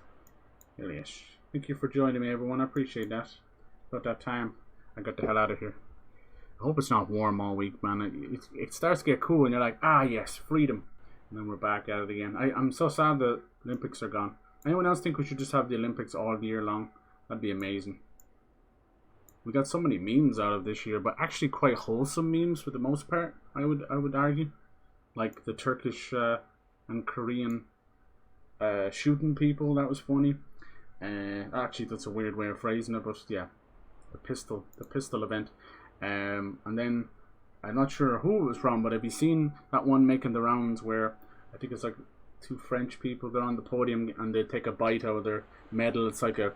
[SPEAKER 1] Hell yes. Thank you for joining me, everyone. I appreciate that. About that time, I got the hell out of here. I hope it's not warm all week, man. It starts to get cool and you're like, ah yes, freedom. And then we're back at it again. I'm so sad the Olympics are gone. Anyone else think we should just have the Olympics all year long? That'd be amazing. We got so many memes out of this year, but actually quite wholesome memes for the most part, I would argue. Like the Turkish and Korean shooting people, that was funny. Actually, that's a weird way of phrasing it, but yeah, the pistol event. And then I'm not sure who it was from, but have you seen that one making the rounds where I think it's like two French people, they're on the podium and they take a bite out of their medal. It's like a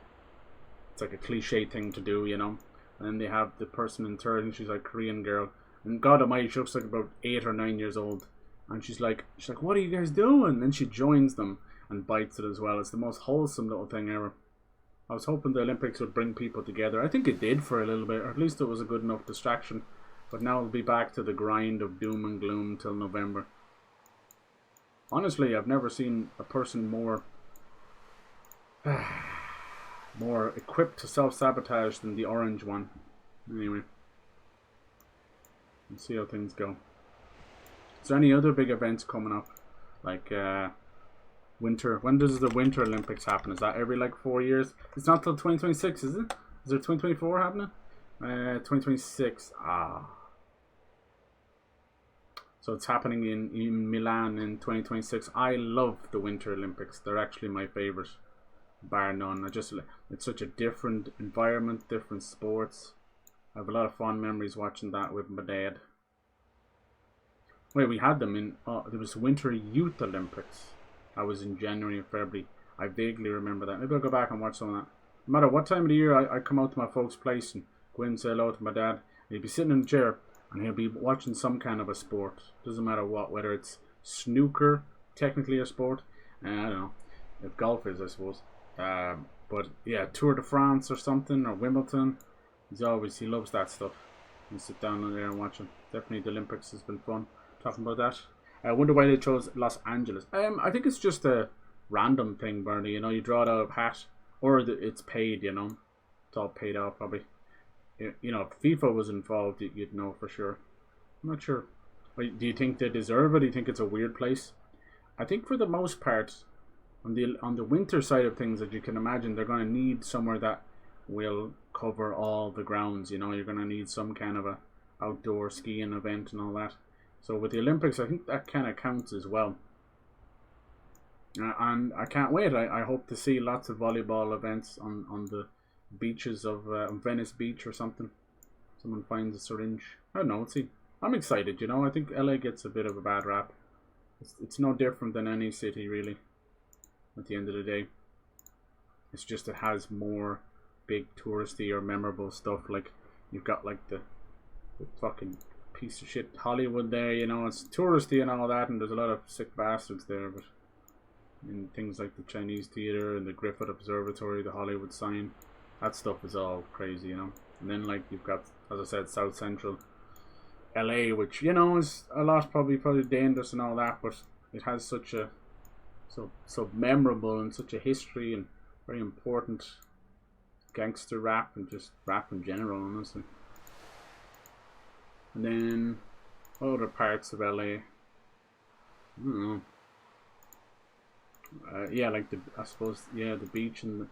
[SPEAKER 1] cliche thing to do, you know. And then they have the person in third, and she's like a Korean girl, and God Almighty, she looks like about 8 or 9 years old, and she's like, what are you guys doing? And then she joins them and bites it as well. It's the most wholesome little thing ever. I was hoping the Olympics would bring people together. I think it did for a little bit, or at least it was a good enough distraction. But now it'll be back to the grind of doom and gloom till November. Honestly, I've never seen a person more equipped to self-sabotage than the orange one. Anyway, let's see how things go. Is there any other big events coming up? Like winter. When does the Winter Olympics happen? Is that every like 4 years? It's not till 2026, is it? Is there 2024 happening? 2026. So it's happening in Milan in 2026. I love the Winter Olympics. They're actually my favorite, bar none. It's such a different environment, different sports. I have a lot of fond memories watching that with my dad. Wait, we had them in. There was Winter Youth Olympics. I was in January and February. I vaguely remember that. Maybe I'll go back and watch some of that. No matter what time of the year, I come out to my folks' place and go in and say hello to my dad. He'll be sitting in a chair and he'll be watching some kind of a sport. Doesn't matter what, whether it's snooker, technically a sport. I don't know. If golf is, I suppose. But yeah, Tour de France or something, or Wimbledon. He loves that stuff. You sit down there and watch him. Definitely the Olympics has been fun. Talking about that. I wonder why they chose Los Angeles. I think it's just a random thing, Bernie. You know, you draw it out of a hat, or it's paid. You know, it's all paid out probably. You know, if FIFA was involved, you'd know for sure. I'm not sure. Do you think they deserve it? Do you think it's a weird place? I think for the most part, on the winter side of things, as you can imagine, they're going to need somewhere that will cover all the grounds. You know, you're going to need some kind of a outdoor skiing event and all that. So with the Olympics, I think that kind of counts as well. And I can't wait. I hope to see lots of volleyball events on the beaches of Venice Beach or something. Someone finds a syringe. I don't know. Let's see. I'm excited, you know. I think LA gets a bit of a bad rap. It's no different than any city, really. At the end of the day. It's just it has more big touristy or memorable stuff. Like, you've got like the fucking piece of shit Hollywood there, you know. It's touristy and all that, and there's a lot of sick bastards there, but in things like the Chinese Theatre and the Griffith Observatory, the Hollywood sign, that stuff is all crazy, you know. And then like you've got, as I said, South Central LA, which, you know, is a lot probably dangerous and all that, but it has such a so memorable and such a history and very important gangster rap and just rap in general, honestly. And then other parts of LA. I don't know. Yeah, like I suppose the beach and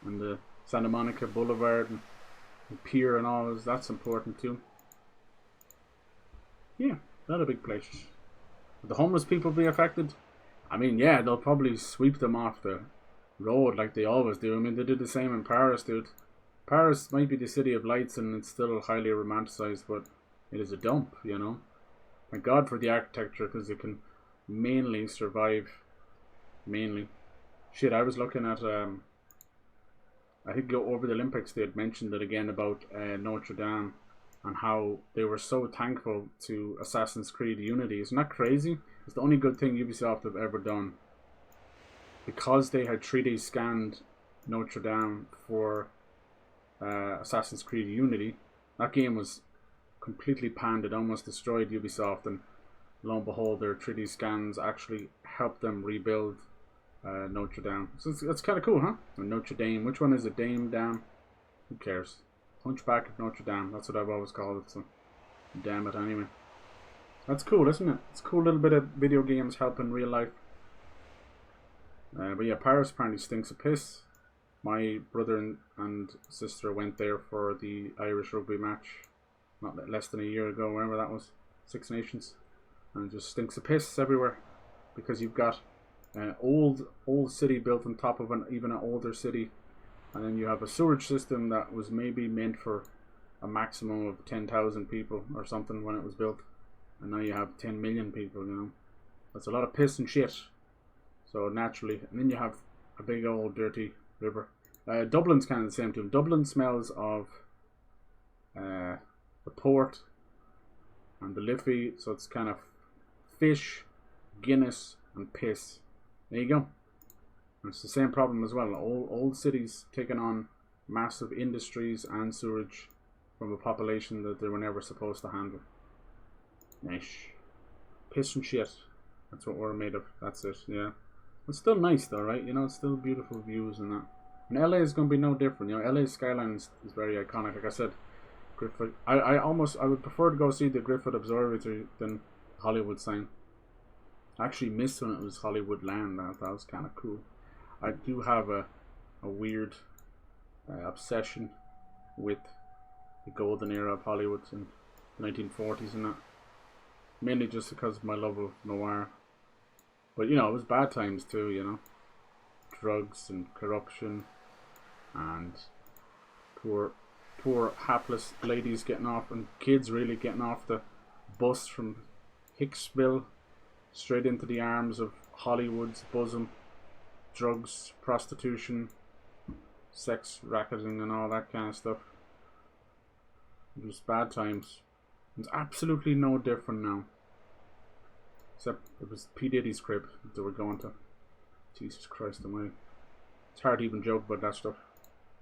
[SPEAKER 1] the Santa Monica Boulevard and the pier and all that's important too. Yeah, not a big place. Would the homeless people be affected? I mean, yeah, they'll probably sweep them off the road like they always do. I mean, they did the same in Paris, dude. Paris might be the city of lights and it's still highly romanticized, but it is a dump, you know. Thank God for the architecture because it can mainly survive. Mainly. Shit, I was looking at, I think over the Olympics they had mentioned it again about Notre Dame and how they were so thankful to Assassin's Creed Unity. Isn't that crazy? It's the only good thing Ubisoft have ever done. Because they had 3D scanned Notre Dame for Assassin's Creed Unity, that game was completely panned. It almost destroyed Ubisoft, and lo and behold, their 3D scans actually helped them rebuild Notre Dame. So it's kind of cool, huh? Or Notre Dame. Which one is it? Dame? Who cares? Hunchback of Notre Dame. That's what I've always called it. So, damn it anyway. That's cool, isn't it? It's a cool little bit of video games helping real life. But yeah, Paris apparently stinks of piss. My brother and sister went there for the Irish rugby match not less than a year ago, whenever that was. Six Nations. And it just stinks of piss everywhere. Because you've got an old city built on top of even an older city. And then you have a sewage system that was maybe meant for a maximum of 10,000 people or something when it was built. And now you have 10 million people, you know. That's a lot of piss and shit. So naturally, and then you have a big old dirty river. Dublin's kind of the same too. Dublin smells of the port and the Liffey, so it's kind of fish, Guinness, and piss. There you go. And it's the same problem as well. Old cities taking on massive industries and sewage from a population that they were never supposed to handle. Nice. Piss and shit. That's what we're made of. That's it, yeah. It's still nice though, right? You know, it's still beautiful views and that. And LA is going to be no different. You know, LA's skyline is very iconic. Like I said, Griffith. I would prefer to go see the Griffith Observatory than Hollywood sign. I actually missed when it was Hollywood Land. That was kind of cool. I do have a weird obsession with the golden era of Hollywood in the 1940s and that. Mainly just because of my love of noir. But, you know, it was bad times too, you know. Drugs and corruption and poor hapless ladies getting off and kids really getting off the bus from Hicksville straight into the arms of Hollywood's bosom. Drugs, prostitution, sex racketing and all that kind of stuff. It was bad times. It's absolutely no different now. Except it was P. Diddy's crib that they were going to. Jesus Christ almighty. It's hard to even joke about that stuff.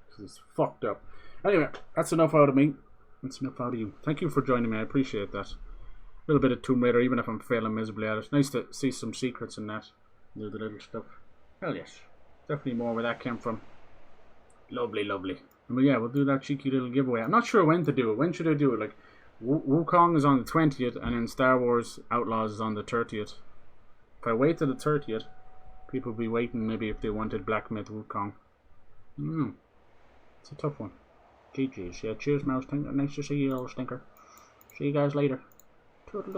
[SPEAKER 1] Because it's fucked up. Anyway, that's enough out of me. That's enough out of you. Thank you for joining me. I appreciate that. A little bit of Tomb Raider, even if I'm failing miserably at it. Nice to see some secrets in that. Do the little stuff. Hell yes. Definitely more where that came from. Lovely, lovely. And yeah, we'll do that cheeky little giveaway. I'm not sure when to do it. When should I do it? Like, Wukong is on the 20th, and then Star Wars Outlaws is on the 30th. If I wait till the 30th, people will be waiting maybe if they wanted Black Myth Wukong. It's a tough one. GG's. Yeah, cheers, Mouse. Nice to see you, old stinker. See you guys later. Toodaloo.